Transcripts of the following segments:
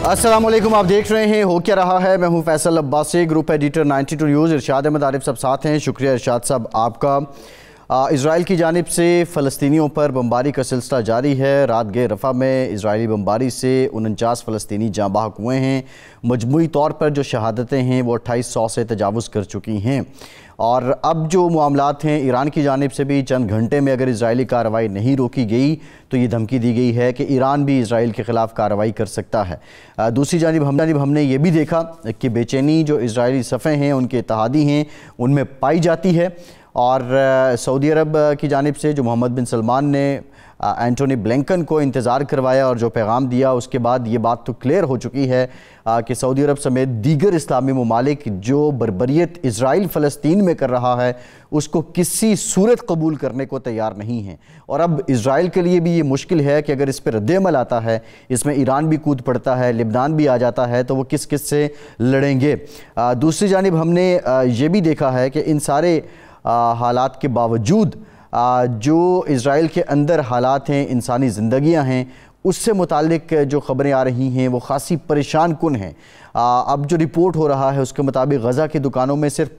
अस्सलाम वालेकुम, आप देख रहे हैं हो क्या रहा है। मैं हूं Faisal Abbasi, group editor 92 news. Irshad Ahmad Arif सब साथ हैं। शुक्रिया इरशाद साहब आपका। इज़राइल की जानिब से फ़लस्तीनियों पर बमबारी का सिलसिला जारी है। रात गए रफ़ा में इजरायली बमबारी से 49 फ़लस्तीनी जाँ बहक हुए हैं। मजमूई तौर पर जो शहादतें हैं वो 2800 से तजावुज़ कर चुकी हैं। और अब जो मामलात हैं, ईरान की जानिब से भी चंद घंटे में अगर इजरायली कार्रवाई नहीं रोकी गई तो ये धमकी दी गई है कि ईरान भी इजराइल के ख़िलाफ़ कार्रवाई कर सकता है। दूसरी जानिब हमने ये भी देखा कि बेचैनी जो इजरायली सफ़े हैं, उनके इत्तेहादी हैं, उनमें पाई जाती है। और सऊदी अरब की जानिब से जो मोहम्मद बिन सलमान ने एंटोनी ब्लिंकन को इंतज़ार करवाया और जो पैगाम दिया, उसके बाद ये बात तो क्लियर हो चुकी है कि सऊदी अरब समेत दीगर इस्लामी ममालिक जो बर्बरियत इजराइल फ़लस्तीन में कर रहा है उसको किसी सूरत कबूल करने को तैयार नहीं है। और अब इजराइल के लिए भी ये मुश्किल है कि अगर इस पर रद्द-ए-अमल आता है, इसमें ईरान भी कूद पड़ता है, लिबनान भी आ जाता है, तो वो किस किस से लड़ेंगे। दूसरी जानिब हमने ये भी देखा है कि इन सारे हालात के बावजूद जो इज़राइल के अंदर हालात हैं, इंसानी ज़िंदगियां हैं, उससे मुतालिक जो ख़बरें आ रही हैं वो ख़ासी परेशान कुन हैं। अब जो रिपोर्ट हो रहा है उसके मुताबिक गज़ा की दुकानों में सिर्फ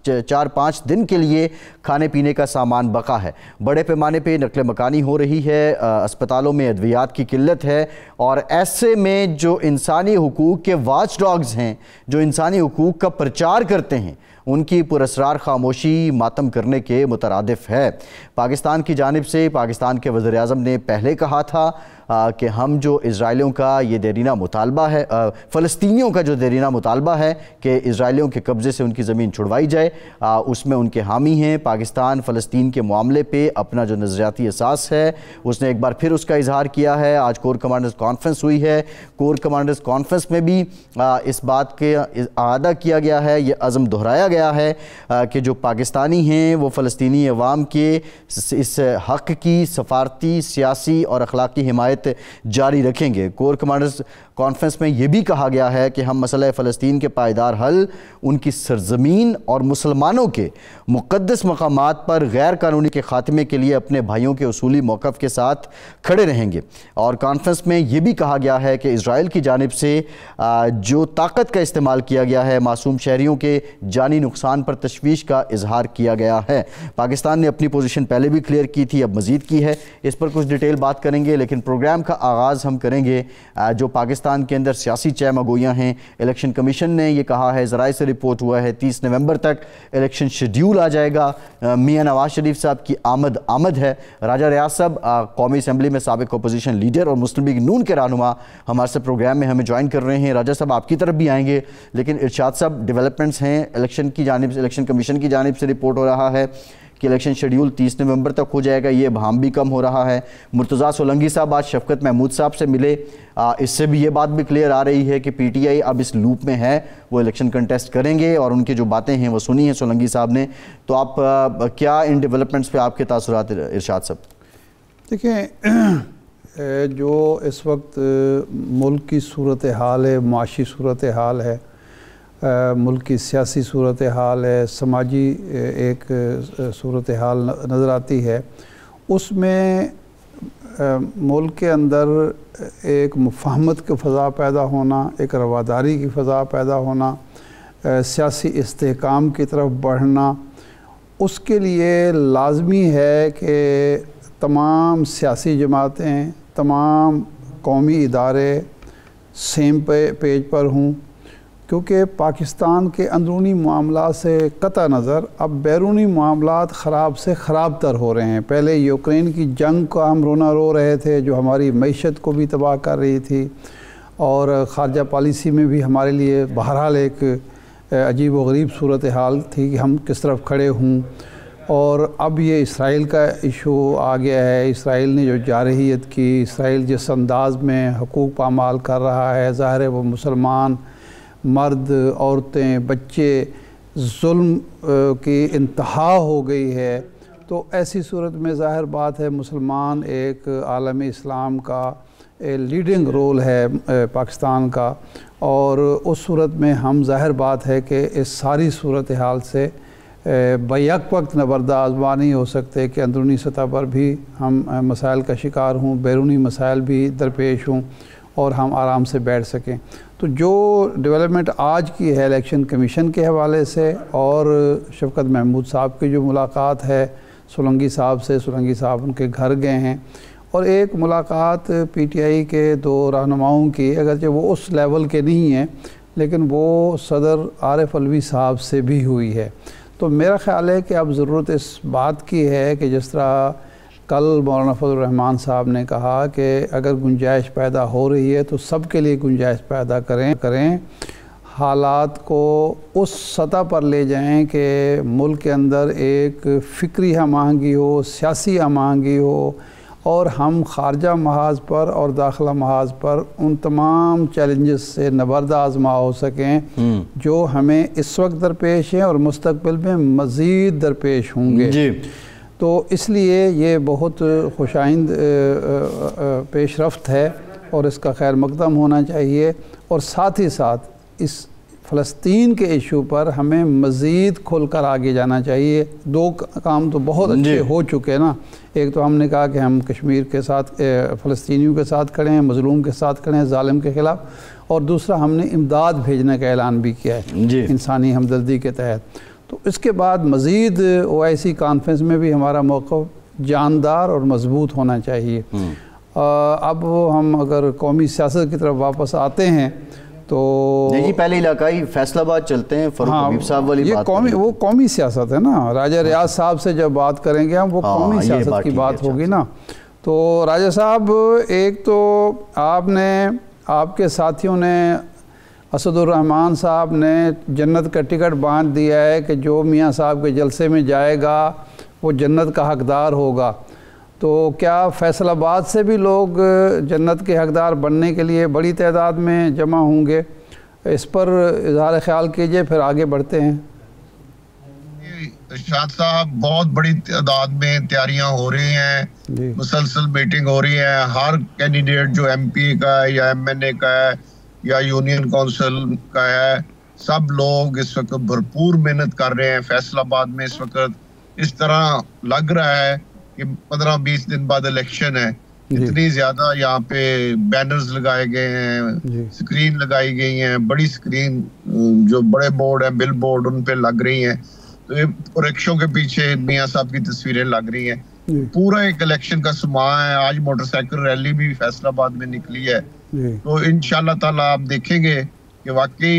4-5 दिन के लिए खाने पीने का सामान बका है। बड़े पैमाने पे नकल मकानी हो रही है, अस्पतालों में अद्वियात की किल्लत है। और ऐसे में जो इंसानी हुकूक के वाच डॉग्स हैं, जो इंसानी हुकूक का प्रचार करते हैं, उनकी पुरस्रार खामोशी मातम करने के मुतरादिफ है। पाकिस्तान की जानिब से पाकिस्तान के वज़ीर आज़म ने पहले कहा था कि हम जो इजराइलियों का ये देरीना मुतालबा है, फ़लस्तीनियों का जो देरीना मुतालबा है कि इजराइलियों के कब्ज़े से उनकी ज़मीन छुड़वाई जाए, उसमें उनके हामी हैं। पाकिस्तान फ़लस्तीन के मामले पे अपना जो नज़रियाती एहसास है उसने एक बार फिर उसका इजहार किया है। आज कोर कमांडर्स कॉन्फ्रेंस हुई है। कोर कमांडर्स कॉन्फ्रेंस में भी इस बात के आदा किया गया है, ये अज़म दोहराया गया है कि जो पाकिस्तानी हैं वो फ़लस्तीनी अवाम के इस हक़ की सफारती, सियासी और अखलाकी हिमायत जारी रखेंगे। कोर कमांडर्स कॉन्फ्रेंस में यह भी कहा गया है कि हम मसला फ़लस्तीन के पायदार हल, उनकी सरजमीन और मुसलमानों के मुक़द्दस मकामात पर गैर कानूनी के ख़ात्मे के लिए अपने भाइयों के उसूली मौक़िफ़ के साथ खड़े रहेंगे। और कॉन्फ्रेंस में यह भी कहा गया है कि इजराइल की जानिब से जो ताकत का इस्तेमाल किया गया है, मासूम शहरियों के जानी नुकसान पर तशवीश का इजहार किया गया है। पाकिस्तान ने अपनी पोजीशन पहले भी क्लियर की थी, अब मज़ीद की है। इस पर कुछ डिटेल बात करेंगे, लेकिन प्रोग्राम का आगाज़ हम करेंगे जो पाकिस्तान के अंदर सियासी चहमगोइयाँ हैं। इलेक्शन कमीशन ने यह कहा है, ज़राए से रिपोर्ट हुआ है 30 नवंबर तक इलेक्शन शेड्यूल आ जाएगा। मियाँ नवाज शरीफ साहब की आमद है। राजा रियाज साहब कौमी असम्बली में साबिक अपोजिशन लीडर और मुस्लिम लीग नून के रहनुमा हमारे से प्रोग्राम में हमें ज्वाइन कर रहे हैं। राजा साहब आपकी तरफ भी आएंगे, लेकिन इरशाद साहब डेवलपमेंट्स हैं। इलेक्शन की जानिब से, इलेक्शन कमीशन की जानिब से रिपोर्ट हो रहा है कि इलेक्शन शेड्यूल 30 नवंबर तक हो जाएगा। ये भाम भी कम हो रहा है। मुर्तज़ा सोलंकी साहब आज शफकत महमूद साहब से मिले, इससे भी ये बात भी क्लियर आ रही है कि पीटीआई अब इस लूप में है, वो इलेक्शन कंटेस्ट करेंगे और उनकी जो बातें हैं वो सुनी हैं सोलंकी साहब ने। तो आप क्या इन डेवलपमेंट्स पे आपके तासुरात इरशाद साहब? देखिए, जो इस वक्त मुल्क की सूरत हाल है, माशी सूरत हाल है, मुल्क की सियासी सूरत हाल है, समाजी एक सूरत हाल नज़र आती है, उसमें मुल्क के अंदर एक मुफाहमत की फ़ज़ा पैदा होना, एक रवादारी की फ़ज़ा पैदा होना, सियासी इस्तेहकाम की तरफ बढ़ना, उसके लिए लाज़मी है कि तमाम सियासी जमातें, तमाम कौमी इदारे सेम पेज पर हों। क्योंकि पाकिस्तान के अंदरूनी मामलात से कता नज़र अब बैरूनी मामलात ख़राब से ख़राब तर हो रहे हैं। पहले यूक्रेन की जंग का हम रोना रो रहे थे, जो हमारी मईशत को भी तबाह कर रही थी, और ख़ारजा पॉलिसी में भी हमारे लिए बहरहाल एक अजीब व गरीब सूरत हाल थी कि हम किस तरफ खड़े हों। और अब ये इसराइल का इशू आ गया है। इसराइल ने जो जारहियत की, इसराइल जिस अंदाज़ में हकूक़ पामाल कर रहा है, ज़ाहिर है वो मुसलमान मर्द, औरतें, बच्चे, जुल्म की इंतहा हो गई है। तो ऐसी सूरत में ज़ाहिर बात है मुसलमान एक आलम इस्लाम का लीडिंग रोल है पाकिस्तान का, और उस सूरत में हम ज़ाहिर बात है कि इस सारी सूरत हाल से बैक वक्त नबरदाज़ नहीं हो सकते कि अंदरूनी सतह पर भी हम मसाइल का शिकार हों, बैरूनी मसाइल भी दरपेश हों। और हम आराम से बैठ सकें। तो जो डेवलपमेंट आज की है इलेक्शन कमीशन के हवाले से और शफकत महमूद साहब की जो मुलाकात है सोलंकी साहब से, सोलंकी साहब उनके घर गए हैं, और एक मुलाकात पीटीआई के 2 रहनुमाओं की, अगरचे वो उस लेवल के नहीं हैं लेकिन वो सदर आरिफ अलवी साहब से भी हुई है। तो मेरा ख़्याल है कि अब ज़रूरत इस बात की है कि जिस तरह कल मौलाना फजल रहमान साहब ने कहा कि अगर गुंजाइश पैदा हो रही है तो सब के लिए गुंजाइश पैदा करें, हालात को उस सतह पर ले जाएं कि मुल्क के अंदर एक फ़िक्री हमआहंगी हो, सियासी हमआहंगी हो, और हम ख़ारजा महाज पर और दाखिला महाज पर उन तमाम चैलेंजेस से नबर्द आज़मा हो सकें जो हमें इस वक्त दरपेश हैं और मुस्तक़बिल में मज़ीद दरपेश होंगे जी। तो इसलिए ये बहुत खुशाइंद पेशरफ्त है और इसका खैर मकदम होना चाहिए। और साथ ही साथ इस फ़लस्तीन के इशू पर हमें मज़ीद खुल कर आगे जाना चाहिए। 2 काम तो बहुत अच्छे हो चुके हैं ना। एक तो हमने कहा कि हम कश्मीर के साथ, फ़लस्तीनियों के साथ खड़े हैं, मज़लूम के साथ खड़े हैं, ज़ालिम के ख़िलाफ़, और दूसरा हमने इमदाद भेजने का ऐलान भी किया है इंसानी हमदर्दी के तहत। तो इसके बाद मज़ीद OIC कॉन्फ्रेंस में भी हमारा मौक़िफ़ जानदार और मज़बूत होना चाहिए। अब हम अगर कौमी सियासत की तरफ वापस आते हैं तो जी पहले इलाकाई फैसलाबाद चलते हैं। फ़रूक हबीब साहब वाली ये बात वो कौमी सियासत है ना। राजा रियाज साहब से जब बात करेंगे हम, वो कौमी सियासत की बात होगी ना। तो राजा साहब, एक तो आपके साथियों ने, असदुर्रहमान साहब ने जन्नत का टिकट बांध दिया है कि जो मियाँ साहब के जलसे में जाएगा वो जन्नत का हकदार होगा। तो क्या फैसलाबाद से भी लोग जन्नत के हकदार बनने के लिए बड़ी तादाद में जमा होंगे? इस पर इज़हार ख्याल कीजिए, फिर आगे बढ़ते हैं। इरशाद साहब, बहुत बड़ी तादाद में तैयारियां हो रही हैं, मुसलसल मीटिंग हो रही है। हर कैंडिडेट जो MP का है या MNA का है या यूनियन काउंसिल का है, सब लोग इस वक्त भरपूर मेहनत कर रहे हैं। फैसलाबाद में इस वक्त इस तरह लग रहा है कि 15-20 दिन बाद इलेक्शन है। इतनी ज्यादा यहाँ पे बैनर्स लगाए गए हैं, स्क्रीन लगाई गई हैं, बड़ी स्क्रीन जो बड़े बोर्ड है, बिल बोर्ड, उन पे लग रही हैं। तो ये रिक्शों के पीछे मियाँ साहब की तस्वीरें लग रही हैं। पूरा एक इलेक्शन का समा है। आज मोटरसाइकिल रैली भी फैसलाबाद में निकली है। तो इंशाल्लाह ताला आप देखेंगे कि वाकई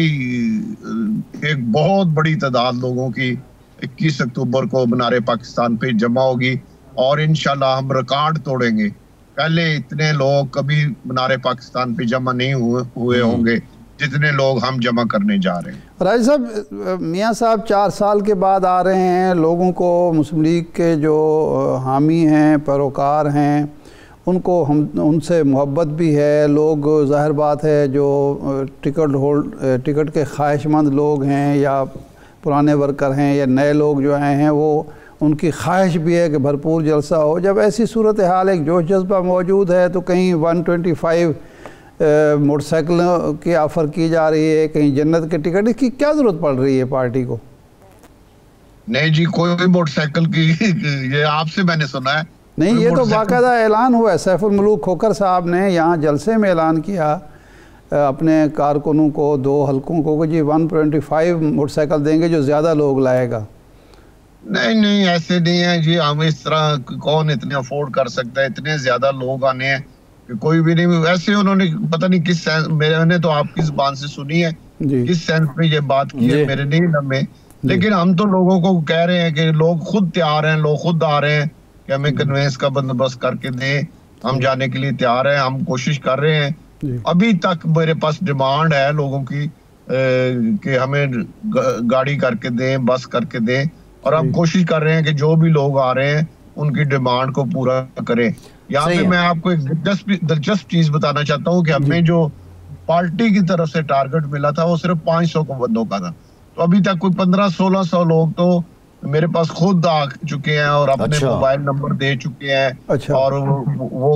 एक बहुत बड़ी तादाद लोगों की 21 अक्टूबर को मीनार पाकिस्तान पे जमा होगी और इंशाल्लाह हम रिकॉर्ड तोड़ेंगे। पहले इतने लोग कभी मीनार पाकिस्तान पे जमा नहीं हुए होंगे जितने लोग हम जमा करने जा रहे हैं। राजा साहब, मियाँ साहब 4 साल के बाद आ रहे हैं। लोगों को मुस्लिम लीग के जो हामी हैं, पैरोकार हैं, उनको उनसे मोहब्बत भी है। लोग, ज़ाहिर बात है, जो टिकट के ख्वाहिशमंद लोग हैं या पुराने वर्कर हैं या नए लोग जो आए हैं, वो उनकी ख्वाहिश भी है कि भरपूर जलसा हो। जब ऐसी सूरत हाल, एक जोश जज्बा मौजूद है, तो कहीं 125 मोटरसाइकिल की ऑफ़र की जा रही है, कहीं जन्नत के टिकट, इसकी क्या ज़रूरत पड़ रही है पार्टी को? नहीं जी, कोई भी मोटरसाइकिल की ये आपसे मैंने सुना है। नहीं, ये तो बाकायदा ऐलान हुआ है। सैफुल मुल्क खोखर साहब ने यहाँ जलसे में ऐलान किया अपने कारकुनों को, 2 हलकों को, कि जी 125 मोटरसाइकिल देंगे जो ज़्यादा लोग लाएगा। नहीं, ऐसे नहीं है जी। हम इस तरह कौन इतने अफोर्ड कर सकता है? इतने ज्यादा लोग आने हैं कि कोई भी नहीं। वैसे उन्होंने पता नहीं किस सेंस, मैंने तो आपकी जुबान से सुनी है, किस सेंस में ये बात की है मेरे नहीं लम्हे। लेकिन हम तो लोगों को कह रहे हैं कि लोग खुद तैयार हैं, लोग खुद आ रहे हैं कि हमें कन्वेंस का बंदोबस्त करके दें। हम जाने के लिए तैयार हैं, हम कोशिश कर रहे हैं। अभी तक मेरे पास डिमांड है लोगों की कि हमें गाड़ी करके दें, बस करके दें, और हम कोशिश कर रहे हैं कि जो भी लोग आ रहे हैं उनकी डिमांड को पूरा करें। यहाँ पे मैं आपको एक दिलचस्प चीज बताना चाहता हूँ कि हमें जो पार्टी की तरफ से टारगेट मिला था वो सिर्फ 500 बंदों का था। तो अभी तक कोई 1500-1600 लोग तो मेरे पास खुद आ चुके हैं और अपने मोबाइल नंबर दे चुके हैं। और वो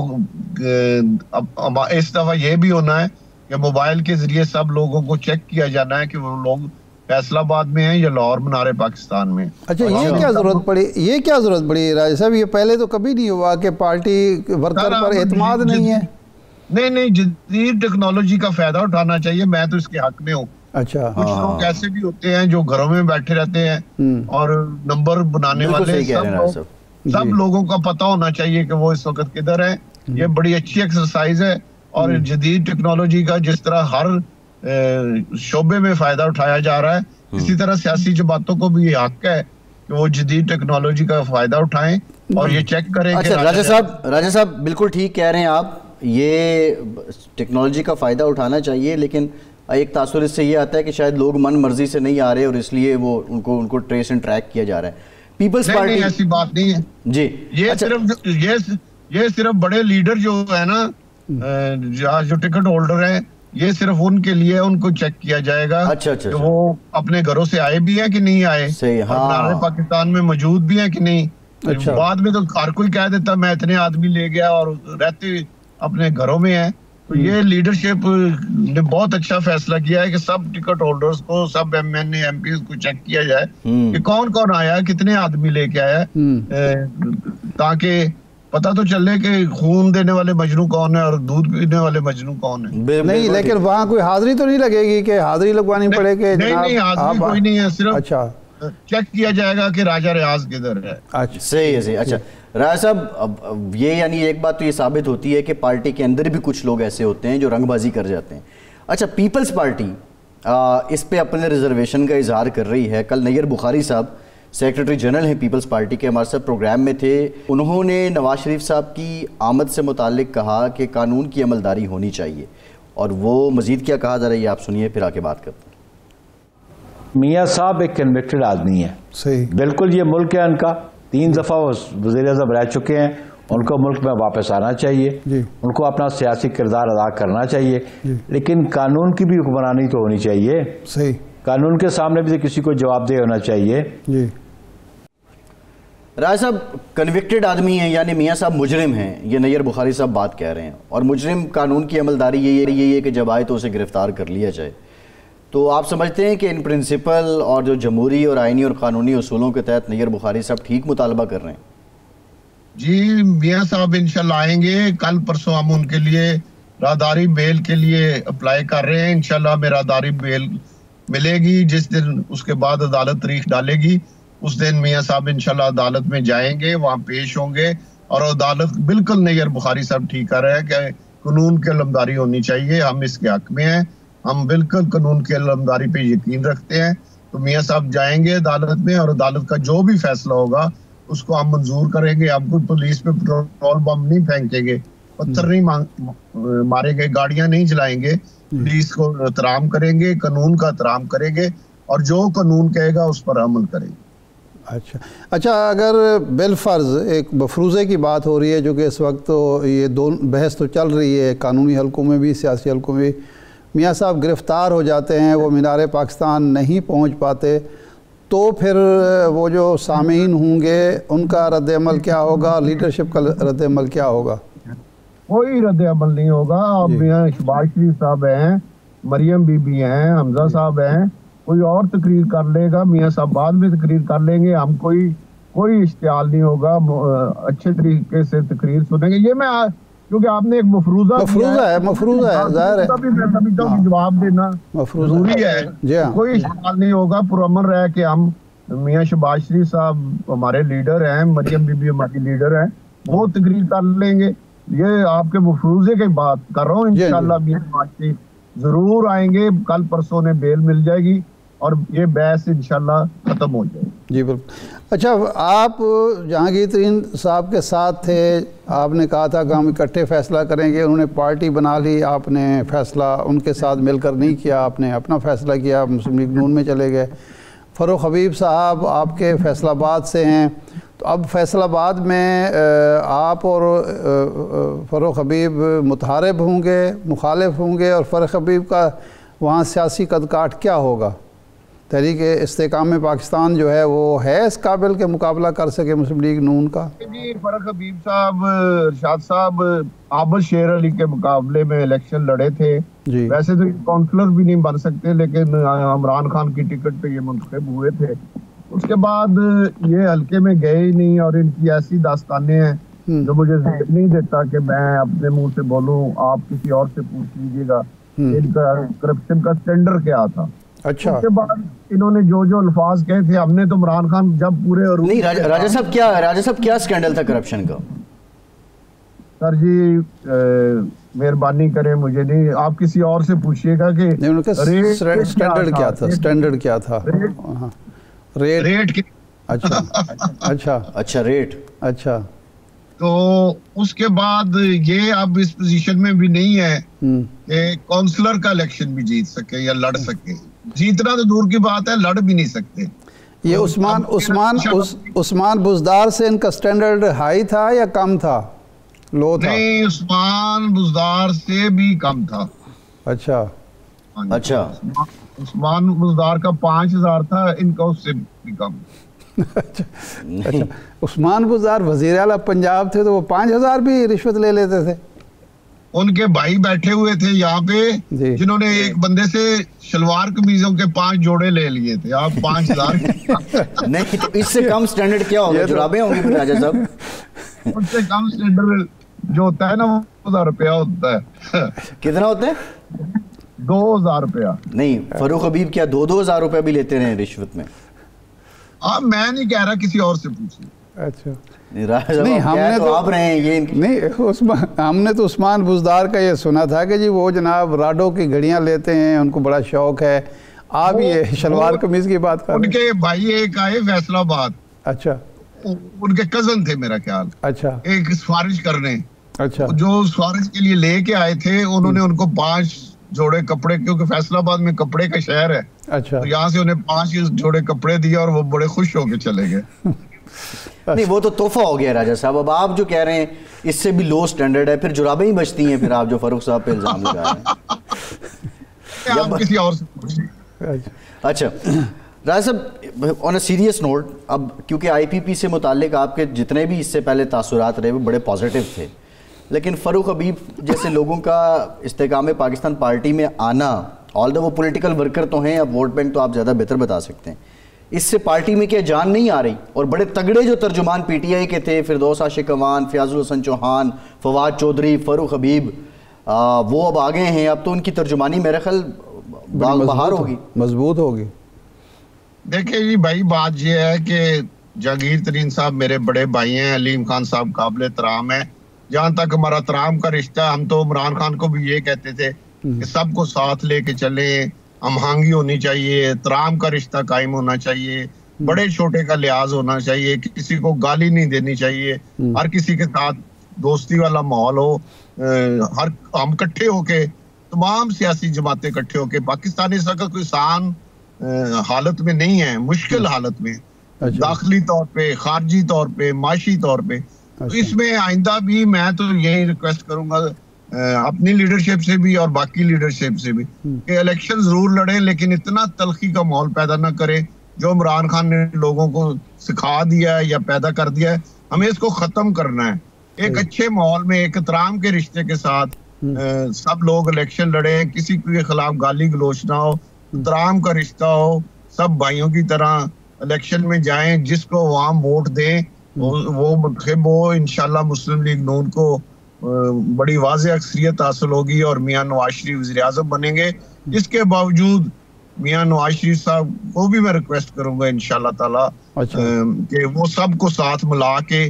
इस दफा ये भी होना है कि मोबाइल के जरिए सब लोगों को चेक किया जाना है कि वो लोग फैसलाबाद में है या लाहौर मीनार पाकिस्तान में। अच्छा, ये क्या जरूरत पड़ी राजा साहब? ये पहले तो कभी नहीं हुआ कि पार्टी वर्कर पर एतमाद नहीं है। नहीं नहीं, जदीद टेक्नोलॉजी का फायदा उठाना चाहिए, मैं तो इसके हक में हूँ। अच्छा, कुछ लोग ऐसे भी होते हैं जो घरों में बैठे रहते हैं और नंबर बनाने वाले, सब लोगों का पता होना चाहिए कि वो इस वक्त किधर है। ये बड़ी अच्छी एक्सरसाइज है और जदीद टेक्नोलॉजी का जिस तरह हर शोबे में फायदा उठाया जा रहा है, इसी तरह सियासी जमातों को भी ये हक है कि वो जदीद टेक्नोलॉजी का फायदा उठाएं और ये चेक करें। अच्छा, राजा साहब बिल्कुल ठीक कह रहे हैं आप, ये टेक्नोलॉजी का फ़ायदा उठाना चाहिए, लेकिन एक तासुर इससे ये आता है कि शायद लोग मन मर्जी से नहीं आ रहे और इसलिए वो उनको ट्रेस एंड ट्रैक किया जा रहा है। पीपल्स पार्टी, नहीं, ऐसी बात नहीं है जी। ये सिर्फ बड़े लीडर जो है ना, जो टिकट होल्डर है, ये सिर्फ उनके लिए उनको चेक किया जाएगा। अच्छा, वो अपने घरों से आए भी है कि नहीं आए, सही, हाँ। पाकिस्तान में मौजूद भी है कि नहीं। अच्छा। बाद में तो हर कोई कह देता मैं इतने आदमी ले गया और रहते अपने घरों में है। तो ये लीडरशिप ने बहुत अच्छा फैसला किया है कि सब टिकट होल्डर्स को, सब MNA MP को चेक किया जाए कि कौन कौन आया, कितने आदमी लेके आया, ताकि पता तो चले कि खून देने वाले मजनू कौन है और दूध पीने वाले मजनू कौन है। नहीं, लेकिन वहाँ कोई हाजिरी तो नहीं लगेगी कि हाजिरी लगवानी पड़ेगी? नहीं, हाजिरी कोई नहीं है, सिर्फ अच्छा चेक किया जाएगा कि राजा रियाज किधर है। अच्छा, सही है, सही। अच्छा राजा साहब, अब ये यानी एक बात तो ये साबित होती है कि पार्टी के अंदर भी कुछ लोग ऐसे होते हैं जो रंगबाजी कर जाते हैं। अच्छा, पीपल्स पार्टी इस पे अपने रिजर्वेशन का इजहार कर रही है। कल नैयर बुखारी साहब, सेक्रेटरी जनरल हैं पीपल्स पार्टी के, हमारे साथ प्रोग्राम में थे। उन्होंने नवाज शरीफ साहब की आमद से मुताल्लिक कहा कि कानून की अमलदारी होनी चाहिए, और वो मजीद क्या कहा जा रही है आप सुनिए, फिर आके बात करते हैं। मियाँ साहब एक कन्विक्टेड आदमी है, सही, बिल्कुल। ये मुल्क है उनका, 3 दफ़ा वो वज़ीर-ए-आज़म रह चुके हैं, उनको मुल्क में वापस आना चाहिए जी। उनको अपना सियासी किरदार अदा करना चाहिए, लेकिन कानून की भी हुक्मरानी तो होनी चाहिए। सही, कानून के सामने भी किसी को जवाबदेह होना चाहिए। जी राज साहब, कन्विक्टेड आदमी हैं, यानी मियाँ साहब मुजरिम हैं, ये नैयर बुखारी साहब बात कह रहे हैं, और मुजरिम कानून की अमलदारी यही है कि जब आए तो उसे गिरफ्तार कर लिया जाए। तो आप समझते हैं कि इन प्रिंसिपल और जो जमहूरी और आइनी और कानूनी उसूलों के तहत नैयर बुखारी साहब ठीक मुतालबा कर रहे हैं? जी, मियाँ साहब इंशाल्लाह आएंगे, कल परसों हम उनके लिए राहदारी बेल के लिए अप्लाई कर रहे हैं। इंशाल्लाह हमें राहदारी बेल मिलेगी जिस दिन, उसके बाद अदालत तारीख डालेगी, उस दिन मियाँ साहब इंशाल्लाह अदालत में जाएंगे, वहाँ पेश होंगे, और अदालत बिल्कुल नैयर बुखारी साहब ठीक कर रहे हैं कि कानून की अलमदारी होनी चाहिए, हम इसके हक में हैं, हम बिल्कुल कानून की अलमदारी पे यकीन रखते हैं। तो मियाँ साहब जाएंगे अदालत में, और अदालत का जो भी फैसला होगा उसको हम मंजूर करेंगे। हम कोई पुलिस पे पेट्रोल बम नहीं फेंकेंगे, पत्थर नहीं मारेंगे, गाड़ियां नहीं जलाएंगे, पुलिस को एहतराम करेंगे, कानून का एहतराम करेंगे, और जो कानून कहेगा उस पर अमल करेंगे। अच्छा, अगर बिलफर्ज एक मफरूज़े की बात हो रही है, जो कि इस वक्त तो ये दोनों बहस तो चल रही है, कानूनी हलकों में भी, सियासी हलकों में भी, मियाँ साहब गिरफ़्तार हो जाते हैं, वो मीनार पाकिस्तान नहीं पहुँच पाते, तो फिर वो जो सामीन होंगे उनका रद्द-ए-अमल क्या होगा, लीडरशिप का रद्द-ए-अमल क्या होगा? कोई रद्द-ए-अमल नहीं होगा। अब यहाँ शहबाज शरीफ साहब हैं, मरियम बीबी हैं, हमजा साहब हैं, कोई और तकरीर कर लेगा, मियाँ साहब बाद में तकरीर कर लेंगे, हम कोई इश्तिहाल नहीं होगा, अच्छे तरीके से तकरीर सुनेंगे। ये मैं क्योंकि आपने एक मफरूजा है, जाहिर है जवाब देना जरूरी है। कोई इश्तिहाल नहीं होगा, पुरअमन रह के हम, मियाँ शहबाज शरीफ साहब हमारे लीडर हैं, मरियम बीबी हमारी लीडर हैं, वो तकरीर कर लेंगे। ये आपके मफरूजे की बात कर रहा हूँ। इंशाअल्लाह मियाँ शहबाज शरीफ जरूर आएंगे, कल परसों ने बेल मिल जाएगी और ये बहस इंशाल्लाह खत्म हो जाएगी। जी बिल्कुल। अच्छा, आप जहांगीर तरीन साहब के साथ थे, आपने कहा था कि हम इकट्ठे फैसला करेंगे, उन्होंने पार्टी बना ली, आपने फैसला उनके साथ मिलकर नहीं किया, आपने अपना फैसला किया, मुस्लिम लीग नून में चले गए। फ़ारूक हबीब साहब आपके फैसलाबाद से हैं, तो अब फैसलाबाद में आप और फ़ारूक हबीब मुतहारिब होंगे, मुखालिफ होंगे, और फ़ारूक हबीब का वहाँ सियासी कदकाठ क्या होगा? तहरीक इस्तेकाम पाकिस्तान जो है वो है इस काबिल के मुकाबला कर सके मुस्लिम लीग नून का? जी, फ़ारूक हबीब साहब, इरशाद साहब आबद शेर अली के मुकाबले में इलेक्शन लड़े थे जी। वैसे तो काउंसलर भी नहीं बन सकते, लेकिन इमरान खान की टिकट पे ये मुंतखब हुए थे। उसके बाद ये हल्के में गए ही नहीं, और इनकी ऐसी दास्तानें हैं जो मुझे ज़िक्र नहीं देता कि मैं अपने मुंह से बोलूं, आप किसी और से पूछ लीजिएगा इनका करप्शन का स्टैंडर्ड क्या था। अच्छा, उसके बाद इन्होंने जो जो अल्फाज कहे थे, हमने तो इमरान खान जब पूरे नहीं राजा साहब क्या स्कैंडल था करप्शन का? सर जी मेहरबानी करें, मुझे नहीं, आप किसी और से पूछिएगा कि स्टैंडर्ड क्या था, स्टैंडर्ड क्या था, रेट। अच्छा अच्छा अच्छा, रेट। अच्छा, तो उसके बाद ये अब इस पोजीशन में भी नहीं है कि काउंसलर का इलेक्शन भी जीत सके या लड़ सके। जीतना तो दूर की बात है, लड़ भी नहीं सकते। ये उस्मान बुज़दार से इनका स्टैंडर्ड हाई था या कम था, लो था? नहीं, उस्मान बुज़दार से भी कम था। अच्छा अच्छा, उस्मान बुज़दार का 5000 था, इनका उससे भी कम। अच्छा, उस्मान बुज़दार वज़ीर आला पंजाब थे तो वो 5000 भी रिश्वत ले लेते थे? उनके भाई बैठे हुए थे यहाँ पे जिन्होंने एक बंदे से शलवार कमीजों के 5 जोड़े ले लिए थे। आप 5000 नहीं, तो इससे कम स्टैंडर्ड क्या होगा? जुराबें होंगी फिर राजा साहब? उससे कम स्टैंडर्ड जो होता है ना वो 1000 रुपया होता है। कितना होता है? 2000 रुपया। नहीं, फरूख हबीब क्या 2-2 हज़ार रुपया भी लेते रहे रिश्वत में? मैं नहीं कह रहा, किसी और से पूछिए। अच्छा, नहीं, हमने तो आप रहे हैं ये नहीं, हमने तो उस्मान बुज़दार का ये सुना था कि जी वो जनाब राडो की घड़ियां लेते हैं, उनको बड़ा शौक है। आप ये शलवार कमीज की बात कर रहे हैं? उनके भाई एक आए फैसलाबाद। अच्छा, उनके कजन थे मेरा ख्याल। अच्छा, एक सिफारिश करने। अच्छा, जो सिफारिश के लिए लेके आए थे, उन्होंने उनको 5 जोड़े कपड़े, क्योंकि फैसलाबाद में कपड़े का शहर है, अच्छा, तो यहाँ से उन्हें 5 जोड़े कपड़े दिए और वो बड़े खुश होके चले गए। नहीं, वो तो तोहफा हो गया राजा साहब। अब आप जो कह रहे हैं इससे भी लो स्टैंडर्ड है, फिर जुराबें ही बचती हैं फिर आप जो फरूख साहब पे इल्जाम लगा रहे हैं। आप किसी और से पूछिए। अच्छा राजा साहब, ऑन अ सीरियस नोट, अब क्योंकि IPP से मुताल्लिक आपके जितने भी इससे पहले तासुरात रहे वो बड़े पॉजिटिव थे, लेकिन फ़रूख हबीब जैसे लोगों का इस्तेकाम पाकिस्तान पार्टी में आना, ऑल्दो वो पॉलिटिकल वर्कर तो हैं, अब वोट बैंक तो आप ज़्यादा बेहतर बता सकते हैं, इससे पार्टी में क्या जान नहीं आ रही? और बड़े तगड़े जो तर्जुमान PTI के थे, फिरदौस आशिक अवान, फयाजुल हसन चौहान, फवाद चौधरी, फ़रूख हबीब, वो अब आ गए हैं। अब तो उनकी तर्जुमानी मेरे ख्याल बाहर होगी, मजबूत होगी। देखिए जी भाई, बात यह है कि जहांगीर तरीन साहब मेरे बड़े भाई हैं, अलीम खान साहब काबिल तराम है। जहाँ तक हमारा तराम का रिश्ता, हम तो इमरान खान को भी ये कहते थे कि सबको साथ लेके चले, हमआहंगी होनी चाहिए, तराम का रिश्ता कायम होना चाहिए, बड़े छोटे का लिहाज होना चाहिए, किसी को गाली नहीं देनी चाहिए, हर किसी के साथ दोस्ती वाला माहौल हो। हर हम इकट्ठे होके, तमाम सियासी जमातें इकट्ठे होके, पाकिस्तान इस वक्त कोई आसान हालत में नहीं है, मुश्किल हालत में, दाखिली तौर पे, खारजी तौर पे, माशी तौर पे। तो इसमें आइंदा भी मैं तो यही रिक्वेस्ट करूंगा अपनी लीडरशिप से भी और बाकी लीडरशिप से भी कि इलेक्शन जरूर लड़ें, लेकिन इतना तलखी का माहौल पैदा ना करें जो इमरान खान ने लोगों को सिखा दिया है या पैदा कर दिया है। हमें इसको खत्म करना है। एक अच्छे माहौल में, एक एहतराम के रिश्ते के साथ सब लोग इलेक्शन लड़े, किसी के खिलाफ गाली गलोच ना हो, एहतराम का रिश्ता हो, सब भाइयों की तरह इलेक्शन में जाएं, जिसको अवाम वोट दें वो मुंतखब हो। इंशाल्लाह मुस्लिम लीग नून को बड़ी वाज़ेह अक्सरियत हासिल होगी और मियां नवाज शरीफ वज़ीर आज़म बनेंगे। इसके बावजूद मियां नवाज शरीफ साहब को भी मैं रिक्वेस्ट करूंगा इंशाल्लाह ताला कि वो सबको साथ मिला के,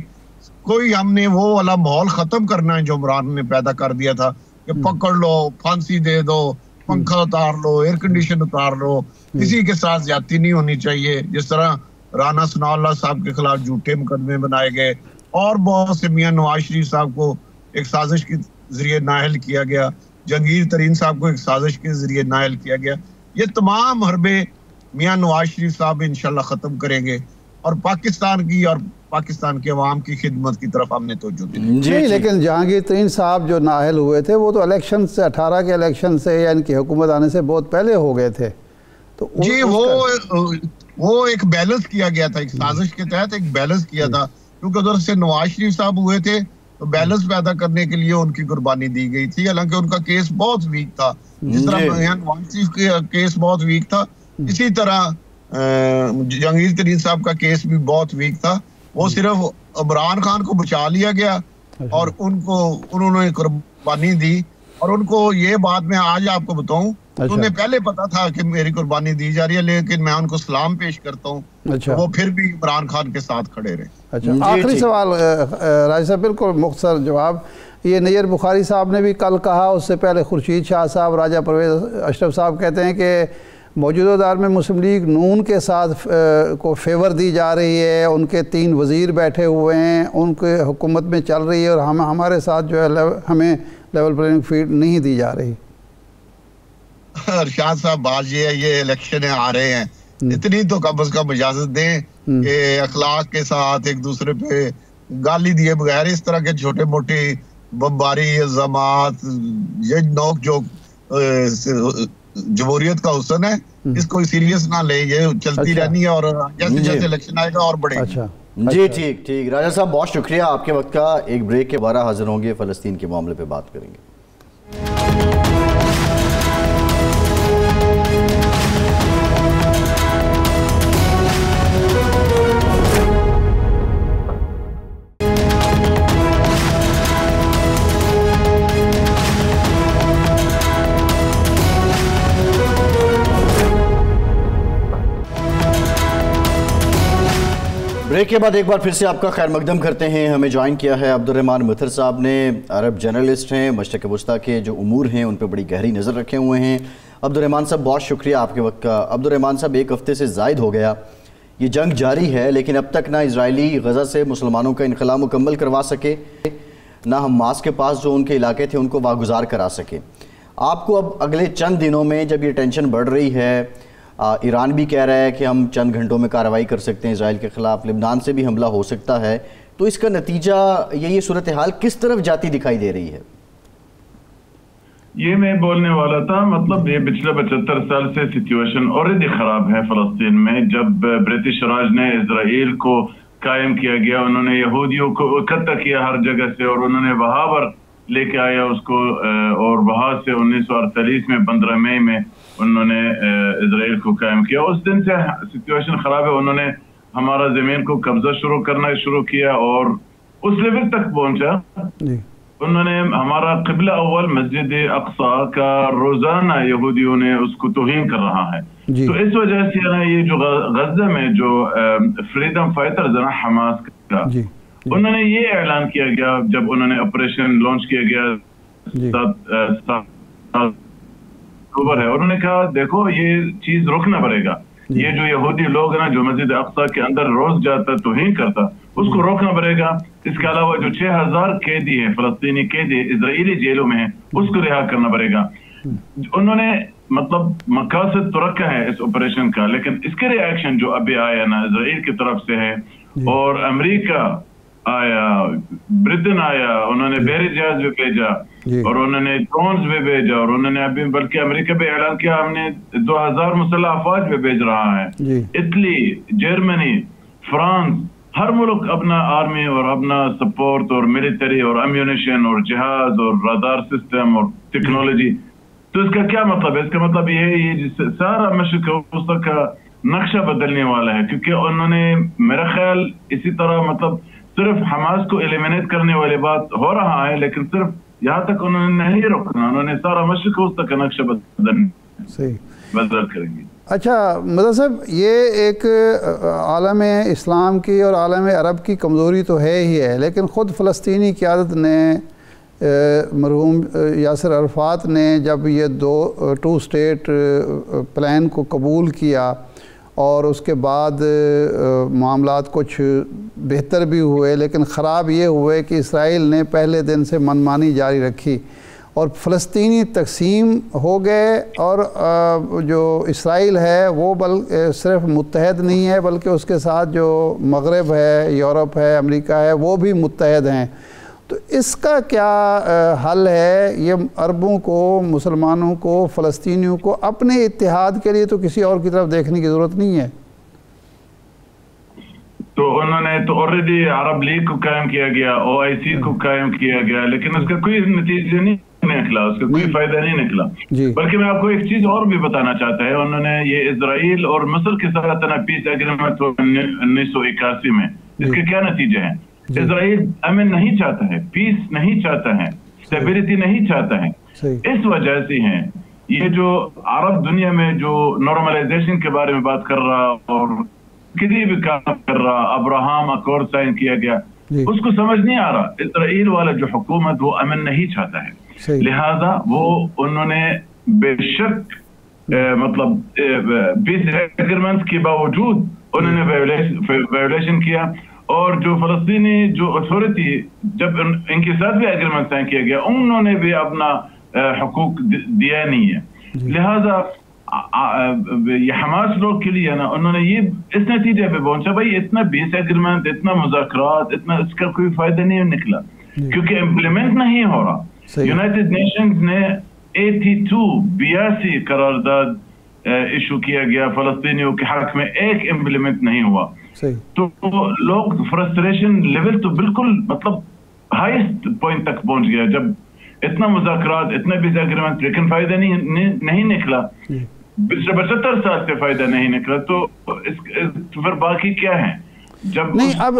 कोई हमने वो वाला माहौल खत्म करना है जो इमरान ने पैदा कर दिया था कि पकड़ लो, फांसी दे दो, पंखा उतार लो, एयर कंडीशन उतार लो, किसी के साथ ज्यादती नहीं होनी चाहिए। जिस तरह राना सनाउल्लाह साहब के खिलाफ झूठे मुकदमे बनाए गए और बहुत से, मियां नवाज शरीफ साहब को एक साजिश के जरिए नाअहल किया गया, जहांगीर तरीन साहब को एक साजिश के जरिए नाअहल किया गया। ये तमाम हरबे मियां नवाज शरीफ साहब इंशाल्लाह खत्म करेंगे और पाकिस्तान की और पाकिस्तान के अवाम की खिदमत की तरफ हमने तवज्जो दी। नहीं, लेकिन जहांगीर तरीन साहब जो नाअहल हुए थे वो तो इलेक्शन से 18 के इलेक्शन से या इनकी हुकूमत आने से बहुत पहले हो गए थे। तो जी वो एक बैलेंस किया गया था, एक साजिश के तहत एक बैलेंस किया था, क्योंकि उधर से नवाज शरीफ साहब हुए थे तो बैलेंस पैदा करने के लिए उनकी कुर्बानी दी गई थी। हालांकि उनका केस बहुत वीक था, जिस तरह नवाज शरीफ का केस बहुत वीक था, इसी तरह जहांगीर तरीन साहब का केस भी बहुत वीक था। वो सिर्फ इमरान खान को बचा लिया गया और उन्होंने कुर्बानी दी। और उनको ये बात मैं आज आपको बताऊं, उन्हें पहले पता था कि मेरी कुर्बानी दी जा रही है, लेकिन मैं उनको सलाम पेश करता हूँ। तो वो फिर भी इमरान खान के साथ खड़े रहे। अच्छा, आखिरी सवाल राज साहब, बिल्कुल मुख्तसर जवाब। ये नैयर बुखारी साहब ने भी कल कहा, उससे पहले खुर्शीद शाह साहब, राजा परवेज अशरफ साहब कहते हैं कि मौजूदा दौर में मुस्लिम लीग नून के साथ को फेवर दी जा रही है, उनके 3 वज़ीर बैठे हुए हैं, उनके हुकूमत में चल रही है और हमारे साथ जो है हमें लेवल प्लेइंग फील्ड नहीं दी जा रही। अरशाद साहब, बात ये इलेक्शन आ रहे हैं, इतनी तो कम से कम इजाजत दें कि अखलाक के साथ एक दूसरे पे गाली दिए बगैर इस तरह के छोटे मोटे बमबारी, इल्जामात, ये नोक जोक जमहूरियत का हुस्न है, इसको सीरियस ना ले, ये चलती रहनी है और जैसे जैसे इलेक्शन आएगा और बढ़ेगा। अच्छा जी, ठीक ठीक। राजा साहब, बहुत शुक्रिया आपके वक्त का। एक ब्रेक के 12 हाजिर होंगे, फ़लस्तीन के मामले पे बात करेंगे। ब्रेक के बाद एक बार फिर से आपका खैर मकदम करते हैं। हमें ज्वाइन किया है अब्दुर्रहमान मथर साहब ने, अरब जर्नलिस्ट हैं, मशरक़ वस्ता के जो उमूर हैं उन पर बड़ी गहरी नज़र रखे हुए हैं। अब्दुर्रहमान साहब, बहुत शुक्रिया आपके वक्त का। अब्दुर्रहमान साहब, 1 हफ़्ते से ज़ायद हो गया ये जंग जारी है, लेकिन अब तक ना इजरायली गज़ा से मुसलमानों का इनखला मुकम्मल करवा सके, ना हमास के पास जो उनके इलाके थे उनको वागुजार करा सके। आपको अब अगले चंद दिनों में जब ये टेंशन बढ़ रही है, ईरान भी कह रहा है कि हम चंद घंटों में कार्रवाई कर सकते हैं इसराइल के ख़िलाफ़, लिबनान से भी हमला हो सकता है, तो इसका नतीजा ये सूरत हाल किस तरफ जाती दिखाई दे रही है? ये मैं बोलने वाला था। मतलब ये पिछले 75 साल से सिचुएशन ऑलरेडी खराब है फ़लस्तीन में। जब ब्रिटिश राज ने इसराइल को कायम किया गया, उन्होंने यहूदियों को इकट्ठा किया हर जगह से और उन्होंने वहां पर लेके आया उसको, और वहां से 1948 में 15 मई में उन्होंने इसराइल को कायम किया। उस दिन से सिचुएशन खराब है। उन्होंने हमारा जमीन को कब्जा करना शुरू किया और उस लेवल तक पहुंचा। उन्होंने हमारा क़िबला अव्वल मस्जिद अक्सा का रोजाना यहूदियों ने उसको तौहीन कर रहा है। तो इस वजह से ना ये जो गजा में जो फ्रीडम फाइटर्स है ना हमास का, उन्होंने ये ऐलान किया गया जब उन्होंने ऑपरेशन लॉन्च किया गया 7 अक्टूबर है, उन्होंने कहा देखो ये चीज रोकना पड़ेगा। ये जो यहूदी लोग है ना जो मस्जिद अक्सा के अंदर रोज जाता तौहीन करता, उसको रोकना पड़ेगा। इसके अलावा जो 6000 कैदी है, फलस्तीनी कैदी इजरायली जेलों में है, उसको रिहा करना पड़ेगा। उन्होंने मतलब मकासद तो रखा है इस ऑपरेशन का, लेकिन इसके रिएक्शन जो अभी आया ना इजराइल की तरफ से है, और अमेरिका आया, ब्रिटेन आया, उन्होंने बहरी जहाज भी भेजा और उन्होंने ड्रोन्स भी भेजा, और उन्होंने अभी बल्कि अमेरिका भी ऐलान किया हमने 2000 मुसल्लह अफवाज भी भेज रहा है। इटली, जर्मनी, फ्रांस, हर मुल्क अपना आर्मी और अपना सपोर्ट और मिलिट्री और अम्यूनिशन और जहाज और रडार सिस्टम और टेक्नोलॉजी। तो इसका क्या मतलब है? इसका मतलब ये है ये सारा मशरिक़ वस्ता का नक्शा बदलने वाला है, क्योंकि उन्होंने मेरा ख्याल इसी तरह मतलब सिर्फ हमास को एलिमिनेट करने वाली बात हो रहा है, लेकिन सिर्फ यहाँ तक उन्होंने नहीं रोकना, उन्होंने सारा मशरिक़ वस्ता का नक्शा बदल करेंगे। अच्छा मदर साहब, ये एक आलम इस्लाम की और आलम अरब की कमज़ोरी तो है ही है, लेकिन ख़ुद फ़लस्तीनी क़यादत ने मरहूम यासिर अरफ़ात ने जब ये 2 स्टेट प्लान को कबूल किया और उसके बाद मामलात कुछ बेहतर भी हुए, लेकिन ख़राब ये हुए कि इसराइल ने पहले दिन से मनमानी जारी रखी और फ़लस्तीनी तकसीम हो गए। और जो इसराइल है वो सिर्फ मुत्तहद नहीं है, बल्कि उसके साथ जो मगरब है, यूरोप है, अमेरिका है, वो भी मुत्तहद हैं। तो इसका क्या हल है? ये अरबों को, मुसलमानों को, फ़लस्तीनियों को अपने इत्तेहाद के लिए तो किसी और की तरफ देखने की ज़रूरत नहीं है। तो उन्होंने तो ऑलरेडी अरब लीग को कायम किया गया, OIC को कायम किया गया, लेकिन उसका कोई नतीजा नहीं निकला, उसका कोई फायदा नहीं निकला। बल्कि मैं आपको एक चीज और भी बताना चाहता है, उन्होंने ये इजराइल और मिस्र के साथ पीस एग्रीमेंट 1981 में इसके क्या नतीजे हैं? इजराइल अमन नहीं चाहता है, पीस नहीं चाहता है, स्टेबिलिटी नहीं चाहता है। इस वजह से है ये जो अरब दुनिया में जो नॉर्मलाइजेशन के बारे में बात कर रहा और किसी भी काम कर रहा, अब्राहम अकॉर्ड साइन किया गया, उसको समझ नहीं आ रहा इजराइल वाला जो हुकूमत वो अमन नहीं चाहता है। लिहाजा वो उन्होंने बेशक मतलब पीस एग्रीमेंट के बावजूद उन्होंने वायोलेशन किया, और जो फलस्तीनी जो अथॉरिटी जब इनके साथ भी एग्रीमेंट साइन किया गया उन्होंने भी अपना हुकूक दिया नहीं है। लिहाजा ये हमास लोग के लिए ना उन्होंने ये इस नतीजे पे पहुंचा, भाई इतना पीस एग्रीमेंट, इतना मुज़ाकरात, इतना इसका कोई फायदा नहीं निकला क्योंकि इम्प्लीमेंट नहीं हो रहा। यूनाइटेड नेशंस ने 82 करारदाद इशू किया गया फलस्तीनियों के हक में, एक इम्प्लीमेंट नहीं हुआ। तो लोग फ्रस्ट्रेशन लेवल तो बिल्कुल मतलब हाईएस्ट पॉइंट तक पहुंच गया जब इतना मुज़ाकरात, इतना भी एग्रीमेंट, लेकिन फायदा नहीं निकला। पिछले 75 साल से फायदा नहीं निकला, तो फिर बाकी क्या है? जब नहीं, अब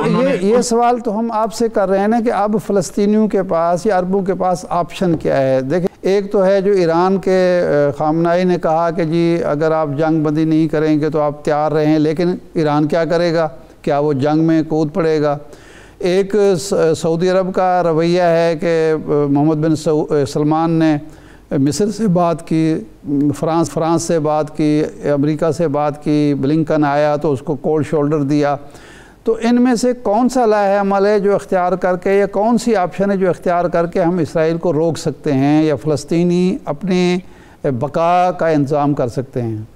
ये सवाल तो हम आपसे कर रहे हैं ना कि अब फ़लस्तीनियों के पास या अरबों के पास ऑप्शन क्या है? देखिए, एक तो है जो ईरान के खामनाई ने कहा कि जी अगर आप जंग बंदी नहीं करेंगे तो आप तैयार रहें, लेकिन ईरान क्या करेगा? क्या वो जंग में कूद पड़ेगा? एक सऊदी अरब का रवैया है कि मोहम्मद बिन सलमान ने मिस्र से बात की, फ्रांस से बात की, अमेरिका से बात की, ब्लिंकन आया तो उसको कोल्ड शोल्डर दिया। तो इनमें से कौन सा लाया अमल है जो इख्तियार करके, या कौन सी ऑप्शन है जो इख्तियार करके हम इसराइल को रोक सकते हैं या फ़लस्तीनी अपने बका का इंतज़ाम कर सकते हैं?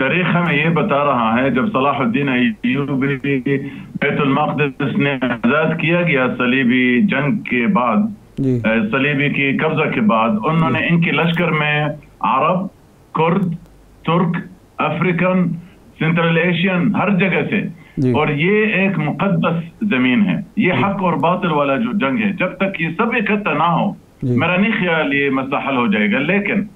तारीख हमें ये बता रहा है जब सलाहुद्दीन अय्यूबी बैतुल मक़दिस ने आज़ाद किया गया सलीबी जंग के बाद, सलीबी की कब्जा के बाद, उन्होंने इनके लश्कर में अरब, कुर्द, तुर्क, अफ्रीकन, सेंट्रल एशियन हर जगह से, और ये एक मुकद्दस जमीन है। ये हक और बातिल वाला जो जंग है, जब तक ये सब इकट्ठा ना हो मेरा नहीं ख्याल ये मसला हल हो जाएगा। लेकिन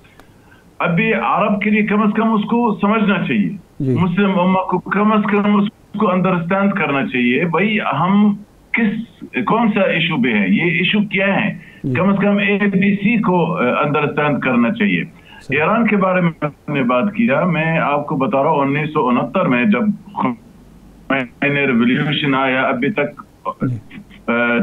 अभी अरब के लिए कम से कम उसको समझना चाहिए, मुस्लिम उम्मा को कम से कम उसको अंडरस्टैंड करना चाहिए, भाई हम कौन सा इशू पे है, ये इशू क्या है, कम से कम ABC को अंडरस्टैंड करना चाहिए। ईरान के बारे में आपने बात किया, मैं आपको बता रहा हूँ 1969 में जब रेवोल्यूशन आया, अभी तक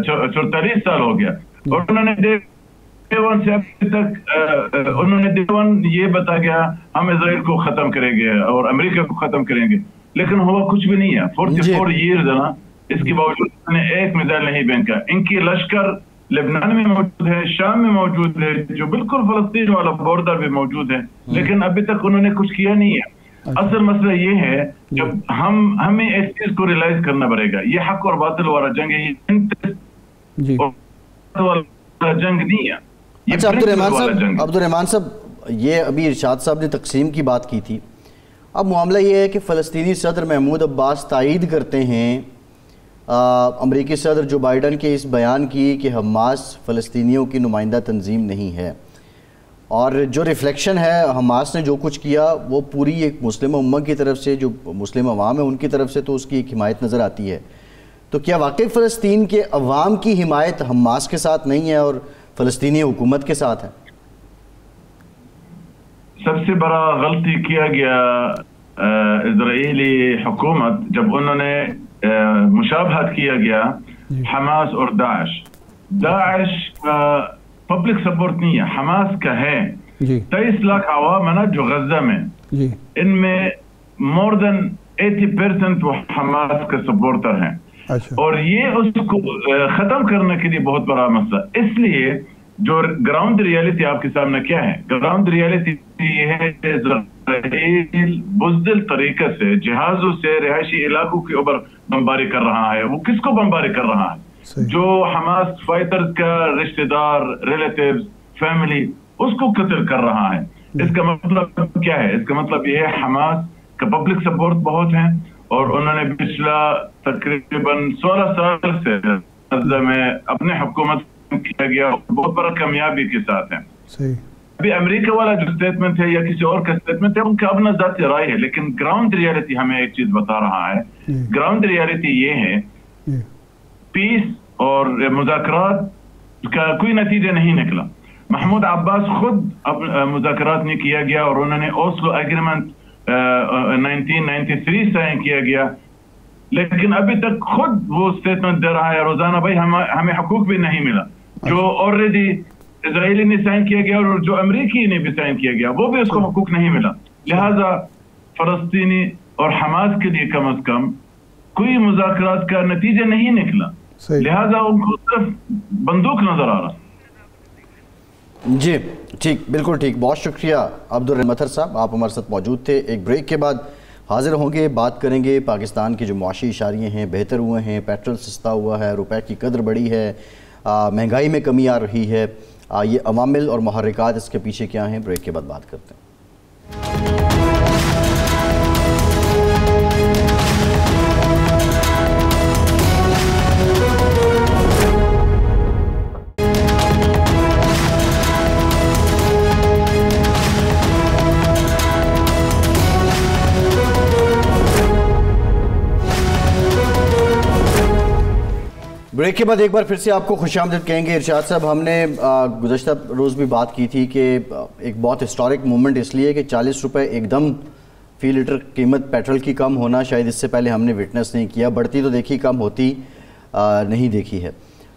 44 साल हो गया, और उन्होंने डे वन से अभी तक उन्होंने ये बता गया हम इजराइल को खत्म करेंगे और अमेरिका को खत्म करेंगे, लेकिन हुआ कुछ भी नहीं है। 44 ईयर्स है ना, इसके बावजूद उन्होंने एक मिसाइल नहीं फेंका। इनकी लश्कर लेबनान में मौजूद है, शाम में मौजूद है, जो बिल्कुल फलस्तीन वाला बॉर्डर भी मौजूद है, लेकिन अभी तक उन्होंने कुछ किया नहीं है। असल मसला ये है जब हमें इस चीज को रियलाइज करना पड़ेगा, ये हक और बातिल वाला जंग है, ये वाला जंग नहीं है। अच्छा अब्दुर्रहमान साहब, ये अभी इरशाद साहब ने तकसीम की बात की थी, अब मामला ये है कि फ़लस्तीनी सदर महमूद अब्बास तायीद करते हैं अमरीकी सदर जो बाइडन के इस बयान की कि हमास फ़लस्तीनियों की नुमाइंदा तंजीम नहीं है, और जो रिफ्लेक्शन है हमास ने जो कुछ किया वो पूरी एक मुस्लिम उम्मा की तरफ से, जो मुस्लिम अवाम है उनकी तरफ से तो उसकी एक हिमायत नज़र आती है। तो क्या वाकई फ़लस्तीन के अवाम की हिमायत हमास के साथ नहीं है और फ़लस्तीनी हुकूमत के साथ है? सबसे बड़ा गलती किया गया इजरायली हुकूमत जब उन्होंने मुशाबहत किया गया हमास और दाइश का पब्लिक सपोर्ट नहीं है, हमास का है। 23 लाख आवाम है ना जो गजा में, इनमें मोर देन 80% वो हमास का सपोर्टर हैं। और ये उसको खत्म करने के लिए बहुत बड़ा मसला। इसलिए जो ग्राउंड रियलिटी आपके सामने क्या है, ग्राउंड रियलिटी ये है इजराइल बुज़दिल तरीके से जहाजों से रिहायशी इलाकों के ऊपर बमबारी कर रहा है। वो किसको बमबारी कर रहा है? जो हमास फाइटर्स का रिश्तेदार, रिलेटिव्स, फैमिली, उसको कत्ल कर रहा है। इसका मतलब क्या है? इसका मतलब ये है हमास का पब्लिक सपोर्ट बहुत है, और उन्होंने पिछला तकरीबन 16 साल से गजा में अपने हुकूमत किया गया बहुत बड़ा कामयाबी के साथ है। अभी अमेरिका वाला जो स्टेटमेंट है या किसी और का स्टेटमेंट है, उनका अपना ज़ाती राय है, लेकिन ग्राउंड रियलिटी हमें एक चीज बता रहा है। ग्राउंड रियलिटी ये है, पीस और मुज़ाकरात का कोई नतीजा नहीं निकला। महमूद अब्बास खुद मुज़ाकरात नहीं किया गया और उन्होंने ओस्लो एग्रीमेंट 1993 साइन किया गया, लेकिन अभी तक खुद वो स्टेटमेंट दे रहा है रोजाना, भाई हमें हकूक भी नहीं मिला। जो ऑलरेडी इजरायली ने साइन किया गया और जो अमेरिकी ने भी साइन किया गया, वो भी उसको हकूक नहीं मिला। लिहाजा फलस्तीनी और हमास के लिए कम से कम कोई मुज़ाकरात का नतीजा नहीं निकला, लिहाजा उनको सिर्फ बंदूक नजर आ रहा। जी ठीक, बिल्कुल ठीक, बहुत शुक्रिया अब्दुल रहमत साहब, आप हमारे साथ मौजूद थे। एक ब्रेक के बाद हाजिर होंगे, बात करेंगे पाकिस्तान की जो मुआशी इशारे हैं बेहतर हुए हैं, पेट्रोल सस्ता हुआ है, रुपए की कदर बढ़ी है, महंगाई में कमी आ रही है, ये अवामिल और मुहर्रिकात इसके पीछे क्या हैं, ब्रेक के बाद बात करते हैं। ब्रेक के बाद एक बार फिर से आपको खुशामदीद कहेंगे। इरशाद साहब, हमने गुज़श्ता रोज़ भी बात की थी कि एक बहुत हिस्टोरिक मूवमेंट इसलिए कि 40 रुपये एकदम फ़ी लीटर कीमत पेट्रोल की कम होना शायद इससे पहले हमने विटनेस नहीं किया। बढ़ती तो देखी, कम होती नहीं देखी है,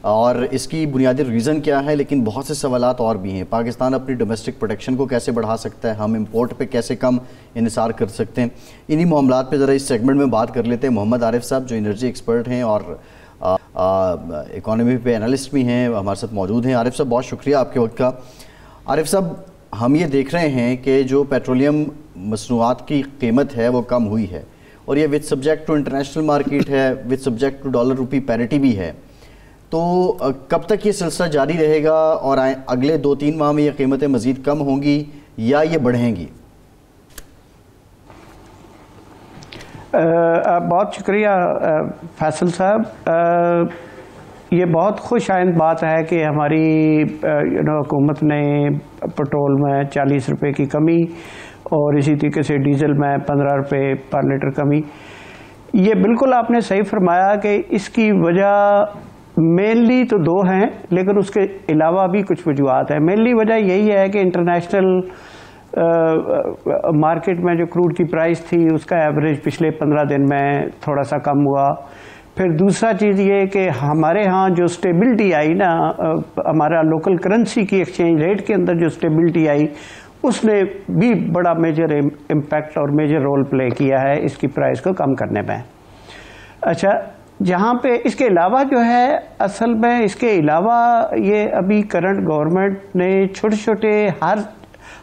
और इसकी बुनियादी रीज़न क्या है, लेकिन बहुत से सवालात और भी हैं। पाकिस्तान अपनी डोमेस्टिक प्रोटेक्शन को कैसे बढ़ा सकता है, हम इंपोर्ट पे कैसे कम इन्हिसार कर सकते हैं, इन्हीं मामलात पे ज़रा इस सेगमेंट में बात कर लेते हैं। मोहम्मद आरिफ साहब जो एनर्जी एक्सपर्ट हैं और इकोनॉमी पे एनालिस्ट भी हैं, हमारे साथ मौजूद हैं। आरिफ साहब, बहुत शुक्रिया आपके वक्त का। आरिफ साहब, हम ये देख रहे हैं कि जो पेट्रोलियम मसनूआत की कीमत है वो कम हुई है, और ये with subject to international market है, with subject to dollar rupee parity भी है। तो कब तक ये सिलसिला जारी रहेगा और अगले 2-3 माह में ये कीमतें मज़ीद कम होंगी या ये बढ़ेंगी? बहुत शुक्रिया फैसल साहब। ये बहुत खुश आइंद बात है कि हमारी हुकूमत ने पेट्रोल में 40 रुपये की कमी और इसी तरीके से डीजल में 15 रुपये पर लीटर कमी। ये बिल्कुल आपने सही फरमाया कि इसकी वजह मेनली तो 2 हैं, लेकिन उसके अलावा भी कुछ वजूहत हैं। मेनली वजह यही है कि इंटरनेशनल मार्केट में जो क्रूड की प्राइस थी उसका एवरेज पिछले 15 दिन में थोड़ा सा कम हुआ। फिर दूसरा चीज़ ये कि हमारे यहाँ जो स्टेबिलिटी आई ना, हमारा लोकल करेंसी की एक्सचेंज रेट के अंदर जो स्टेबिलिटी आई, उसने भी बड़ा मेजर इम्पैक्ट और मेजर रोल प्ले किया है इसकी प्राइस को कम करने में। अच्छा, जहाँ पे इसके अलावा जो है, असल में इसके अलावा ये अभी करंट गवर्नमेंट ने छोटे छोटे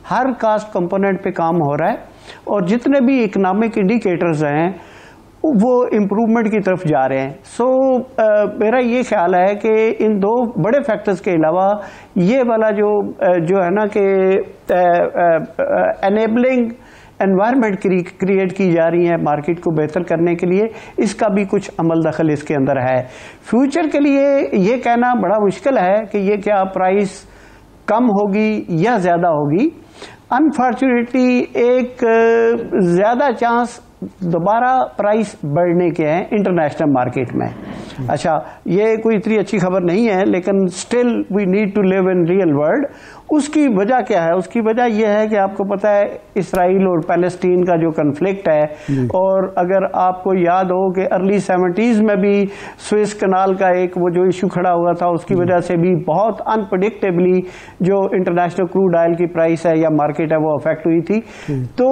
हर कास्ट कंपोनेंट पे काम हो रहा है, और जितने भी इकोनॉमिक इंडिकेटर्स हैं वो इम्प्रूवमेंट की तरफ जा रहे हैं। सो मेरा ये ख्याल है कि इन 2 बड़े फैक्टर्स के अलावा ये वाला जो है ना कि एनेबलिंग एनवायरनमेंट क्रिएट की जा रही है मार्केट को बेहतर करने के लिए, इसका भी कुछ अमल दखल इसके अंदर है। फ्यूचर के लिए ये कहना बड़ा मुश्किल है कि ये क्या प्राइस कम होगी या ज़्यादा होगी। अनफॉर्चुनेटली एक ज़्यादा चांस दोबारा प्राइस बढ़ने के हैं इंटरनेशनल मार्केट में। अच्छा, ये कोई इतनी अच्छी खबर नहीं है, लेकिन still we need to live in real world. उसकी वजह क्या है? उसकी वजह यह है कि आपको पता है इसराइल और पैलेस्टीन का जो कन्फ्लिक्ट है, और अगर आपको याद हो कि अर्ली 70s में भी स्विस कनाल का एक वो जो इशू खड़ा हुआ था, उसकी वजह से भी बहुत अनप्रडिक्टेबली जो इंटरनेशनल क्रूड ऑयल की प्राइस है या मार्केट है वो अफेक्ट हुई थी। तो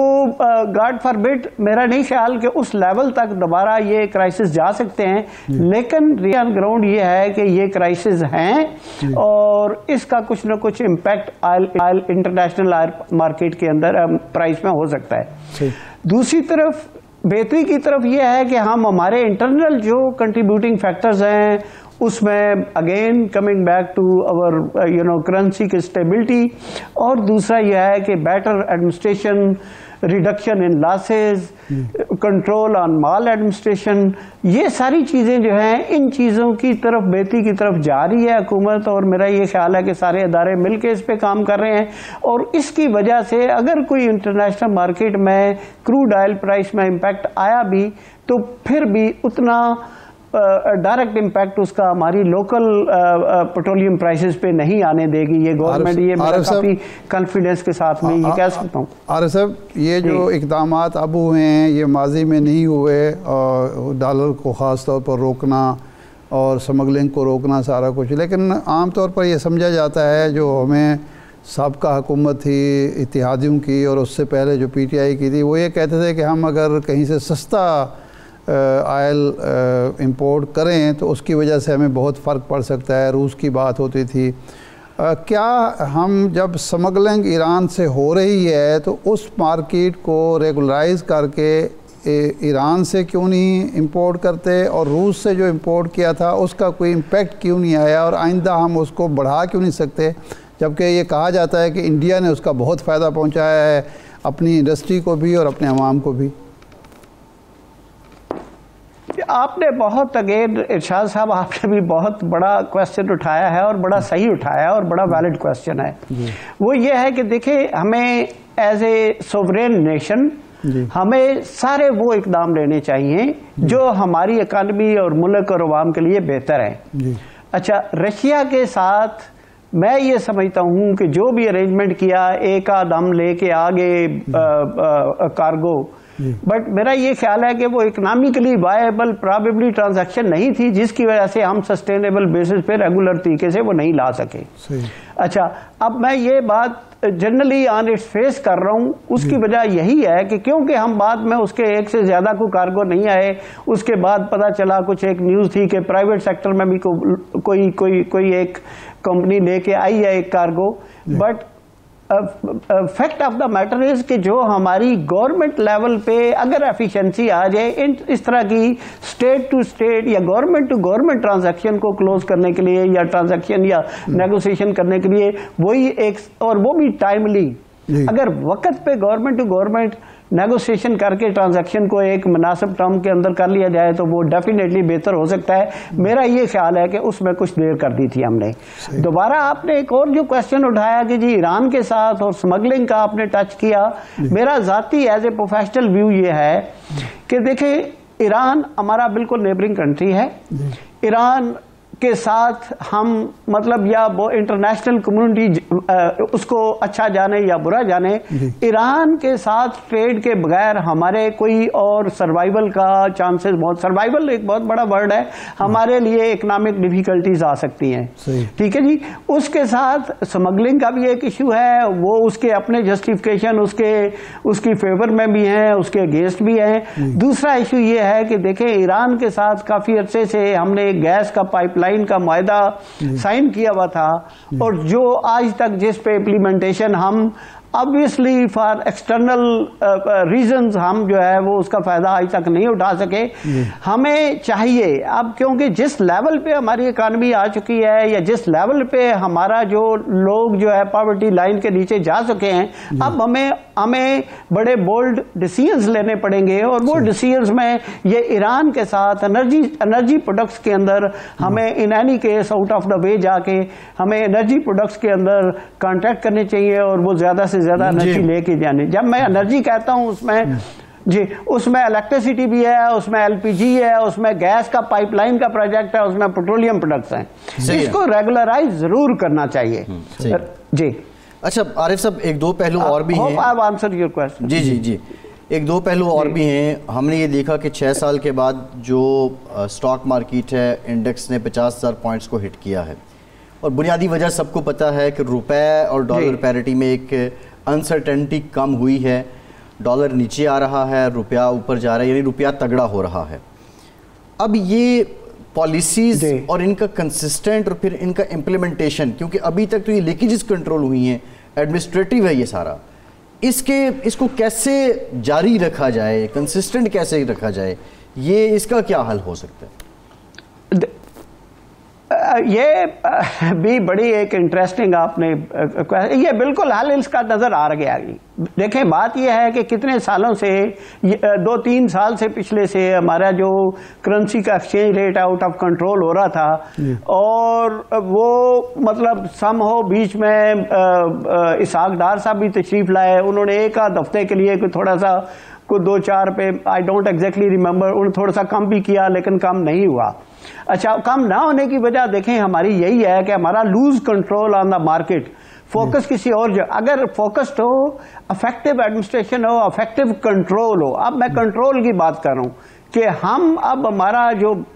गॉड फॉरबिड, मेरा नहीं ख्याल कि उस लेवल तक दोबारा ये क्राइसिस जा सकते हैं, लेकिन रियल ग्राउंड ये है कि ये क्राइसिस हैं और इसका कुछ न कुछ impact oil international oil market के अंदर प्राइस में हो सकता है। दूसरी तरफ बेहतरी की तरफ यह है कि हम हमारे इंटरनल जो कंट्रीब्यूटिंग फैक्टर्स हैं उसमें again coming back to our currency की स्टेबिलिटी, और दूसरा यह है कि better administration, reduction in losses, control on maladministration, ये सारी चीज़ें जो हैं, इन चीज़ों की तरफ बेहतरी की तरफ जा रही है हुकूमत, और मेरा ये ख्याल है कि सारे अदारे मिलकर इस पे काम कर रहे हैं। और इसकी वजह से अगर कोई इंटरनेशनल मार्केट में क्रूड ऑयल प्राइस में इम्पैक्ट आया भी, तो फिर भी उतना डायरेक्ट इम्पैक्ट उसका हमारी लोकल पेट्रोलियम प्राइसेस पे नहीं आने देगी ये गवर्नमेंट। ये मैं काफ़ी कॉन्फिडेंस के साथ में ये कह सकता हूँ। आरिफ साहब, ये जो इकदाम अब हुए हैं ये माजी में नहीं हुए, और डॉलर को ख़ास तौर पर रोकना और स्मगलिंग को रोकना सारा कुछ, लेकिन आम तौर पर यह समझा जाता है जो हमें साबका हुकूमत थी इत्तेहादियों की और उससे पहले जो PTI की थी, वो ये कहते थे कि हम अगर कहीं से सस्ता ऑयल इंपोर्ट करें तो उसकी वजह से हमें बहुत फ़र्क पड़ सकता है। रूस की बात होती थी। क्या हम जब स्मगलिंग ईरान से हो रही है तो उस मार्केट को रेगुलराइज करके ईरान से क्यों नहीं इंपोर्ट करते, और रूस से जो इंपोर्ट किया था उसका कोई इम्पेक्ट क्यों नहीं आया, और आइंदा हम उसको बढ़ा क्यों नहीं सकते, जबकि ये कहा जाता है कि इंडिया ने उसका बहुत फ़ायदा पहुँचाया है अपनी इंडस्ट्री को भी और अपने अवाम को भी। आपने बहुत अगेन इरशाद साहब, आपने भी बहुत बड़ा क्वेश्चन उठाया है और बड़ा सही उठाया है और बड़ा वैलिड क्वेश्चन है। वो ये है कि देखिए, हमें एज ए सोवरेन नेशन हमें सारे वो इकदाम लेने चाहिए जो हमारी इकानमी और मुल्क और अवाम के लिए बेहतर है। अच्छा, रशिया के साथ मैं ये समझता हूँ कि जो भी अरेंजमेंट किया, एक आदम लेके आगे कार्गो, बट मेरा ये ख्याल है कि वो इकोनॉमिकली वायबल प्रॉबेबली ट्रांजैक्शन नहीं थी, जिसकी वजह से हम सस्टेनेबल बेसिस पे रेगुलर तरीके से वो नहीं ला सके। अच्छा, अब मैं ये बात जनरली ऑन इट्स फेस कर रहा हूँ, उसकी वजह यही है कि क्योंकि हम बाद में उसके एक से ज्यादा को कार्गो नहीं आए, उसके बाद पता चला, कुछ एक न्यूज़ थी कि प्राइवेट सेक्टर में भी कोई एक कंपनी लेके आई है एक cargo, but fact of the matter is कि जो हमारी गवर्नमेंट लेवल पे अगर एफिशिएंसी आ जाए इस तरह की स्टेट टू स्टेट या गवर्नमेंट टू गवर्नमेंट ट्रांजैक्शन को क्लोज करने के लिए या ट्रांजैक्शन या नेगोशिएशन करने के लिए, वही एक, और वो भी टाइमली, अगर वक्त पे गवर्नमेंट टू गवर्नमेंट नेगोशिएशन करके ट्रांजैक्शन को एक मुनासिब टर्म के अंदर कर लिया जाए तो वो डेफिनेटली बेहतर हो सकता है। मेरा ये ख्याल है कि उसमें कुछ देर कर दी थी हमने। दोबारा आपने एक और जो क्वेश्चन उठाया कि जी ईरान के साथ और स्मगलिंग का आपने टच किया, मेरा जाती एज ए प्रोफेशनल व्यू ये है कि देखिए, ईरान हमारा बिल्कुल नेबरिंग कंट्री है। ईरान के साथ हम मतलब या वो इंटरनेशनल कम्युनिटी उसको अच्छा जाने या बुरा जाने, ईरान के साथ ट्रेड के बगैर हमारे कोई और सर्वाइवल का चांसेस बहुत, सर्वाइवल एक बहुत बड़ा वर्ड है, हमारे लिए इकोनॉमिक डिफिकल्टीज आ सकती हैं। ठीक है जी। उसके साथ स्मगलिंग का भी एक इशू है, वो उसके अपने जस्टिफिकेशन उसकी फेवर में भी हैं, उसके अगेंस्ट भी हैं। दूसरा इशू ये है कि देखें, ईरान के साथ काफी अरसे से हमने गैस का पाइपलाइन का मुआहदा साइन किया हुआ था, और जो आज तक जिस पे इम्प्लीमेंटेशन हम ऑब्वियसली फॉर एक्सटर्नल रीजंस हम जो है वो उसका फायदा आज तक नहीं उठा सके। हमें चाहिए अब, क्योंकि जिस लेवल पे हमारी इकानमी आ चुकी है या जिस लेवल पे हमारा जो लोग जो है पॉवर्टी लाइन के नीचे जा चुके हैं, अब हमें बड़े बोल्ड डिसीजंस लेने पड़ेंगे, और वो डिसीजंस में ये ईरान के साथ एनर्जी प्रोडक्ट्स के अंदर हमें in any case out of the way जाके हमें एनर्जी प्रोडक्ट्स के अंदर कॉन्ट्रैक्ट करने चाहिए और वो ज्यादा से ज्यादा एनर्जी लेके जाने। जब मैं एनर्जी कहता हूं उसमें जी, उसमें इलेक्ट्रिसिटी भी है, उसमें LPG है, उसमें गैस का पाइपलाइन का प्रोजेक्ट है, उसमें पेट्रोलियम प्रोडक्ट्स हैं। इसको रेगुलराइज जरूर करना चाहिए जी। अच्छा आरिफ साहब, एक दो पहलू और भी हैं। I answer your question. जी जी जी, एक दो पहलू और भी हैं। हमने ये देखा कि 6 साल के बाद जो स्टॉक मार्केट है, इंडेक्स ने 50,000 पॉइंट्स को हिट किया है, और बुनियादी वजह सबको पता है कि रुपए और डॉलर पैरिटी में एक अनसर्टेनिटी कम हुई है, डॉलर नीचे आ रहा है, रुपया ऊपर जा रहा है, यानी रुपया तगड़ा हो रहा है। अब ये पॉलिसीज और इनका कंसिस्टेंट और फिर इनका इम्प्लीमेंटेशन, क्योंकि अभी तक तो ये लीकेजेस कंट्रोल हुई हैं, एडमिनिस्ट्रेटिव है ये सारा, इसको कैसे जारी रखा जाए, कंसिस्टेंट कैसे रखा जाए, ये इसका क्या हल हो सकता है? ये भी बड़ी एक इंटरेस्टिंग आपने ये बिल्कुल हल इसका नजर आ गया। देखें, बात यह है कि कितने सालों से 2-3 साल से पिछले से हमारा जो करेंसी का exchange rate out of control हो रहा था, और वो मतलब सम हो बीच में इसहाक डार साहब भी तशरीफ लाए, उन्होंने एक आध हफ्ते के लिए कोई थोड़ा सा को 2-4 पे आई डोंट एग्जैक्टली रिमेंबर, उन्होंने थोड़ा सा कम भी किया लेकिन कम नहीं हुआ। अच्छा, कम ना होने की वजह देखें हमारी यही है कि हमारा lose control on the market, focus किसी और अगर फोकस्ड हो, इफेक्टिव एडमिनिस्ट्रेशन हो, इफेक्टिव कंट्रोल हो। अब मैं कंट्रोल की बात कर रहा हूं कि हम अब हमारा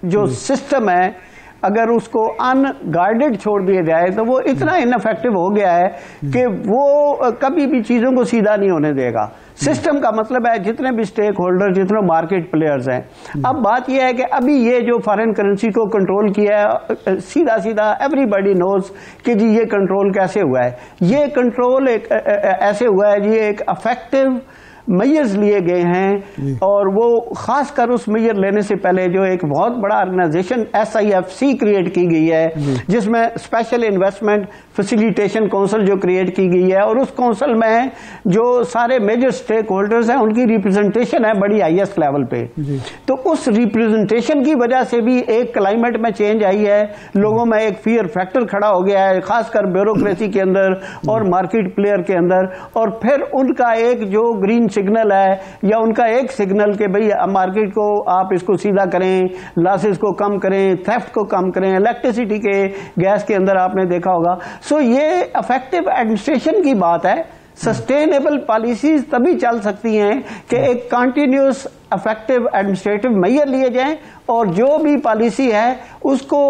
जो सिस्टम है अगर उसको अनगाइडेड छोड़ दिया जाए तो वो इतना इनफेक्टिव हो गया है कि वो कभी भी चीजों को सीधा नहीं होने देगा। सिस्टम का मतलब है जितने भी स्टेक होल्डर, जितने मार्केट प्लेयर्स हैं। अब बात यह है कि अभी ये जो फॉरेन करेंसी को कंट्रोल किया है, सीधा सीधा एवरीबॉडी नोज कि जी ये कंट्रोल कैसे हुआ है। ये कंट्रोल एक ऐसे हुआ है जी, एक इफेक्टिव मेजर्स लिए गए हैं, और वो खासकर उस मेजर लेने से पहले जो एक बहुत बड़ा ऑर्गेनाइजेशन SIFC क्रिएट की गई है, जिसमें स्पेशल इन्वेस्टमेंट फैसिलिटेशन काउंसिल जो क्रिएट की गई है, और उस काउंसिल में जो सारे मेजर स्टेक होल्डर्स हैं उनकी रिप्रेजेंटेशन है बड़ी हाईएस्ट लेवल पे। तो उस रिप्रेजेंटेशन की वजह से भी एक क्लाइमेट में चेंज आई है, लोगों में एक फियर फैक्टर खड़ा हो गया है, खासकर ब्यूरोक्रेसी के अंदर और मार्केट प्लेयर के अंदर। और फिर उनका एक जो ग्रीन सिग्नल है या उनका एक सिग्नल कि भाई मार्केट को आप इसको सीधा करें, लॉसेस को कम करें, थेफ्ट को कम करें, इलेक्ट्रिसिटी के गैस के अंदर आपने देखा होगा। सो ये इफेक्टिव एडमिनिस्ट्रेशन की बात है। सस्टेनेबल पॉलिसीज तभी चल सकती हैं कि एक कंटिन्यूस इफेक्टिव एडमिनिस्ट्रेटिव मेजर लिए जाएं, और जो भी पॉलिसी है उसको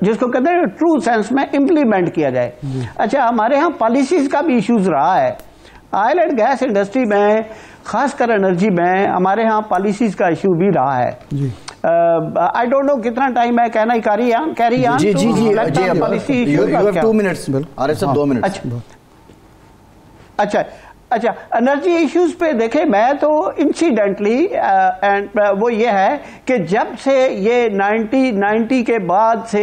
जिसको कहते हैं ट्रू सेंस में इंप्लीमेंट किया जाए। अच्छा, हमारे यहाँ पॉलिसीज का भी इश्यूज रहा है। ऑयल एंड गैस इंडस्ट्री में, खासकर एनर्जी में, हमारे यहाँ पॉलिसीज का इशू भी रहा है। आई डोंट नो कितना टाइम है, कहना ही कैरी ऑन। जी जी जी, policy you have 2 minutes, Arif साहब 2 मिनट्स। अच्छा, एनर्जी इश्यूज पे देखें, मैं तो इंसिडेंटली एंड वो ये है कि जब से ये 90 के बाद से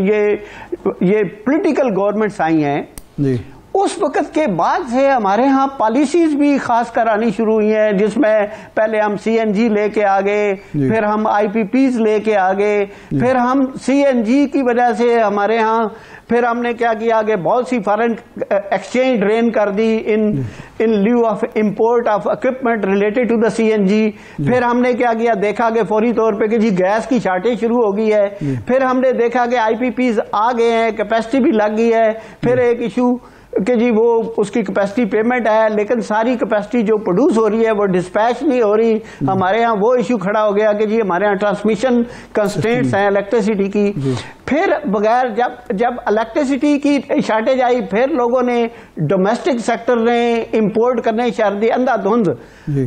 ये पॉलिटिकल गवर्नमेंट्स आई हैं, उस वक्त के बाद से हमारे यहाँ पॉलिसीज भी खासकर आनी शुरू हुई हैं, जिसमें पहले हम CNG लेके आ गए, फिर हम IPPs लेके आ गए, फिर हम CNG की वजह से हमारे यहाँ फिर हमने क्या किया कि बहुत सी फॉरेन एक्सचेंज ड्रेन कर दी in lieu of import of equipment related to the CNG। फिर हमने क्या किया, देखा कि फौरी तौर पे कि जी गैस की शार्टेज शुरू हो गई है। फिर हमने देखा कि IPPs आ गए हैं, कैपेसिटी भी लग गई है। फिर एक इशू कि जी वो उसकी कैपेसिटी पेमेंट है, लेकिन सारी कैपेसिटी जो प्रोड्यूस हो रही है वो डिस्पैच नहीं हो रही। हमारे यहाँ वो इशू खड़ा हो गया कि जी हमारे यहाँ ट्रांसमिशन कंस्ट्रेंट्स हैं इलेक्ट्रिसिटी की। फिर बगैर जब इलेक्ट्रिसिटी की शॉर्टेज आई, फिर लोगों ने डोमेस्टिक सेक्टर ने इंपोर्ट करने शुरू दिए, अंधाधुंध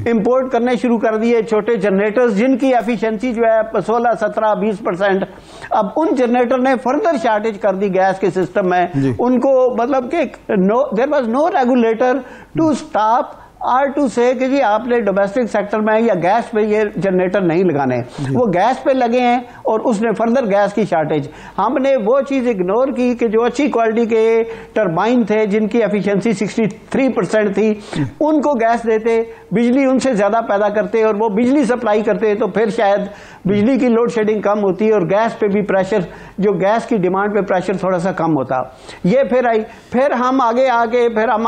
इंपोर्ट करने शुरू कर दिए छोटे जनरेटर्स, जिनकी एफिशिएंसी जो है 16, 17, 20%। अब उन जनरेटर ने फर्दर शॉर्टेज कर दी गैस के सिस्टम में। उनको मतलब कि there was no regulator to stop or to say कि जी आपने डोमेस्टिक सेक्टर में या गैस पे ये जनरेटर नहीं लगाने। वो गैस पे लगे हैं और उसने फर्दर गैस की शॉर्टेज। हमने वो चीज इग्नोर की कि जो अच्छी क्वालिटी के टरबाइन थे जिनकी एफिशिएंसी 63% थी, उनको गैस देते, बिजली उनसे ज्यादा पैदा करते और वो बिजली सप्लाई करते, तो फिर शायद बिजली की लोड शेडिंग कम होती और गैस पे भी प्रेशर, जो गैस की डिमांड पे प्रेशर थोड़ा सा कम होता। ये फिर आई, फिर हम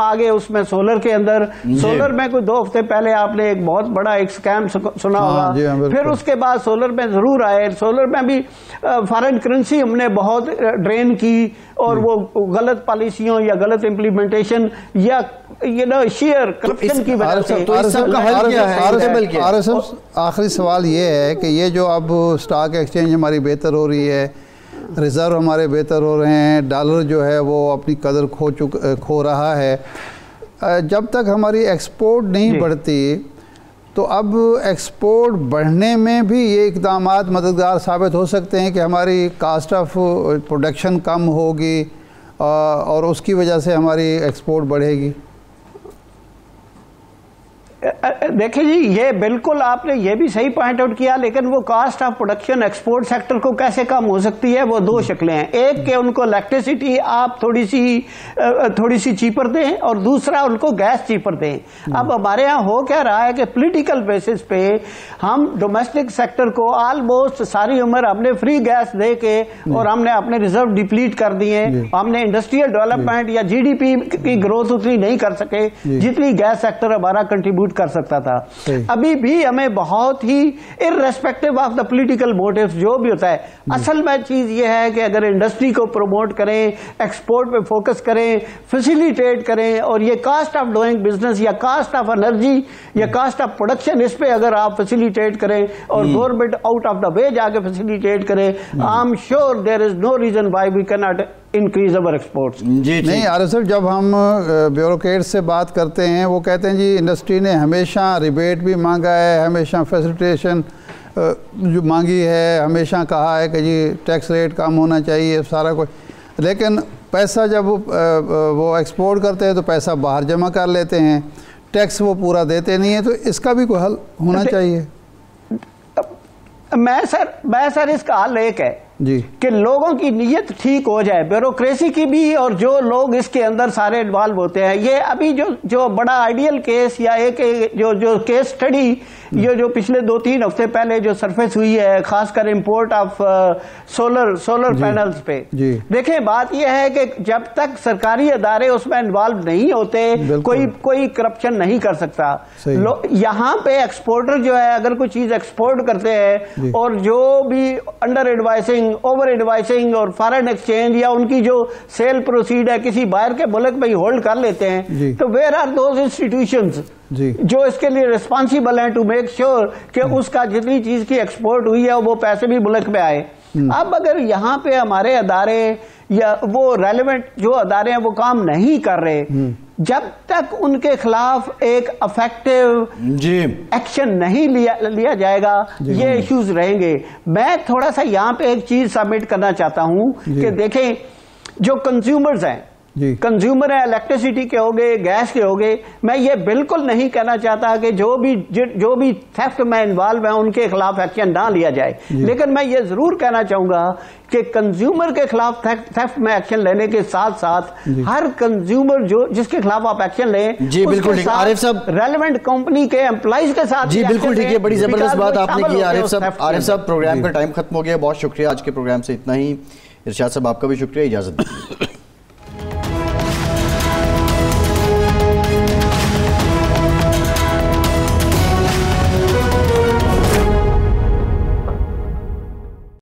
आगे उसमें सोलर के अंदर, सोलर में कोई 2 हफ्ते पहले आपने एक बहुत बड़ा एक स्कैम सुना होगा। फिर उसके बाद सोलर में जरूर आए, सोलर में भी फॉरेन करेंसी हमने बहुत ड्रेन की, और वो गलत पॉलिसियों या गलत इंप्लीमेंटेशन या शेयर करप्शन की वजह से। आखिरी सवाल ये है कि ये जो अब स्टॉक एक्सचेंज हमारी बेहतर हो रही है, रिजर्व हमारे बेहतर हो रहे हैं, डॉलर जो है वो अपनी कदर खो रहा है, जब तक हमारी एक्सपोर्ट नहीं बढ़ती तो अब एक्सपोर्ट बढ़ने में भी ये इक़दाम मददगार साबित हो सकते हैं कि हमारी कास्ट ऑफ प्रोडक्शन कम होगी और उसकी वजह से हमारी एक्सपोर्ट बढ़ेगी। देखिए जी, ये बिल्कुल आपने ये भी सही पॉइंट आउट किया, लेकिन वो cost of production export sector को कैसे कम हो सकती है, वो दो शक्लें हैं। एक के उनको इलेक्ट्रिसिटी आप थोड़ी सी चीपर दें, और दूसरा उनको गैस चीपर दें। अब हमारे यहाँ हो क्या रहा है कि पॉलिटिकल बेसिस पे हम डोमेस्टिक सेक्टर को ऑलमोस्ट सारी उम्र हमने फ्री गैस दे के और हमने अपने रिजर्व डिप्लीट कर दिए। हमने इंडस्ट्रियल डेवलपमेंट या जीडीपी की ग्रोथ उतनी नहीं कर सके जितनी गैस सेक्टर हमारा कंट्रीब्यूट कर सकता था। अभी भी हमें बहुत ही irrespective of the political motives जो भी होता है, असल में चीज ये है कि अगर इंडस्ट्री को प्रमोट करें, एक्सपोर्ट पे फोकस करें, फैसिलिटेट करें, और ये कास्ट ऑफ डूइंग बिजनेस या कास्ट ऑफ एनर्जी या कास्ट ऑफ प्रोडक्शन, इस पे अगर आप फैसिलिटेट करें और government out of the way जाके फैसिलिटेट करें, I am sure there is no reason why we can not increase our exports. नहीं आरिफ साहब, जब हम ब्यूरोक्रेट से बात करते हैं वो कहते हैं जी इंडस्ट्री ने हमेशा रिबेट भी मांगा है, हमेशा फैसिलिटेशन जो मांगी है, हमेशा कहा है कि जी टैक्स रेट कम होना चाहिए, सारा कुछ, लेकिन पैसा जब वो एक्सपोर्ट करते हैं तो पैसा बाहर जमा कर लेते हैं, टैक्स वो पूरा देते नहीं है। तो इसका भी कोई हल होना चाहिए। मैं सर इसका हल एक है जी कि लोगों की नीयत ठीक हो जाए, ब्यूरोक्रेसी की भी, और जो लोग इसके अंदर सारे इन्वॉल्व होते हैं। ये अभी जो बड़ा आइडियल केस या एक जो केस स्टडी ये जो पिछले 2-3 हफ्ते पहले जो सरफेस हुई है, खासकर इंपोर्ट ऑफ सोलर पैनल्स पे, देखें बात यह है कि जब तक सरकारी अदारे उसमें इन्वॉल्व नहीं होते कोई करप्शन नहीं कर सकता। यहाँ पे एक्सपोर्टर जो है अगर कोई चीज एक्सपोर्ट करते हैं और जो भी अंडर एडवाइसिंग, ओवर एडवाइसिंग और फॉरेन एक्सचेंज या उनकी जो सेल प्रोसीड है किसी बाहर के मुल्क में ही होल्ड कर लेते हैं, तो वेयर आर दोज इंस्टीट्यूशंस जो इसके लिए रिस्पॉन्सिबल हैं टू मेक श्योर कि उसका जितनी चीज की एक्सपोर्ट हुई है वो पैसे भी मुल्क में आए। अब अगर यहाँ पे हमारे अदारे या वो रेलेवेंट जो अदारे हैं वो काम नहीं कर रहे, जब तक उनके खिलाफ एक इफेक्टिव एक्शन नहीं लिया जाएगा ये इश्यूज रहेंगे। मैं थोड़ा सा यहाँ पे एक चीज सबमिट करना चाहता हूँ कि देखें जो कंज्यूमर्स हैं, कंज्यूमर है, इलेक्ट्रिसिटी के हो गए, गैस के हो गए, मैं ये बिल्कुल नहीं कहना चाहता कि जो भी थेफ्ट में इन्वॉल्व है उनके खिलाफ एक्शन ना लिया जाए, लेकिन मैं ये जरूर कहना चाहूंगा कि कंज्यूमर के खिलाफ थेफ्ट में एक्शन लेने के साथ साथ हर कंज्यूमर जिसके खिलाफ आप एक्शन लें, जी बिल्कुल ठीक, आरिफ साहब रेलेवेंट कंपनी के एम्प्लॉइज के साथ, जी बिल्कुल ठीक है, बड़ी जबरदस्त बात आपने की आरिफ साहब। प्रोग्राम का टाइम खत्म हो गया, बहुत शुक्रिया, आज के प्रोग्राम से इतना ही। इरशाद साहब आपका भी शुक्रिया, इजाजत दीजिए।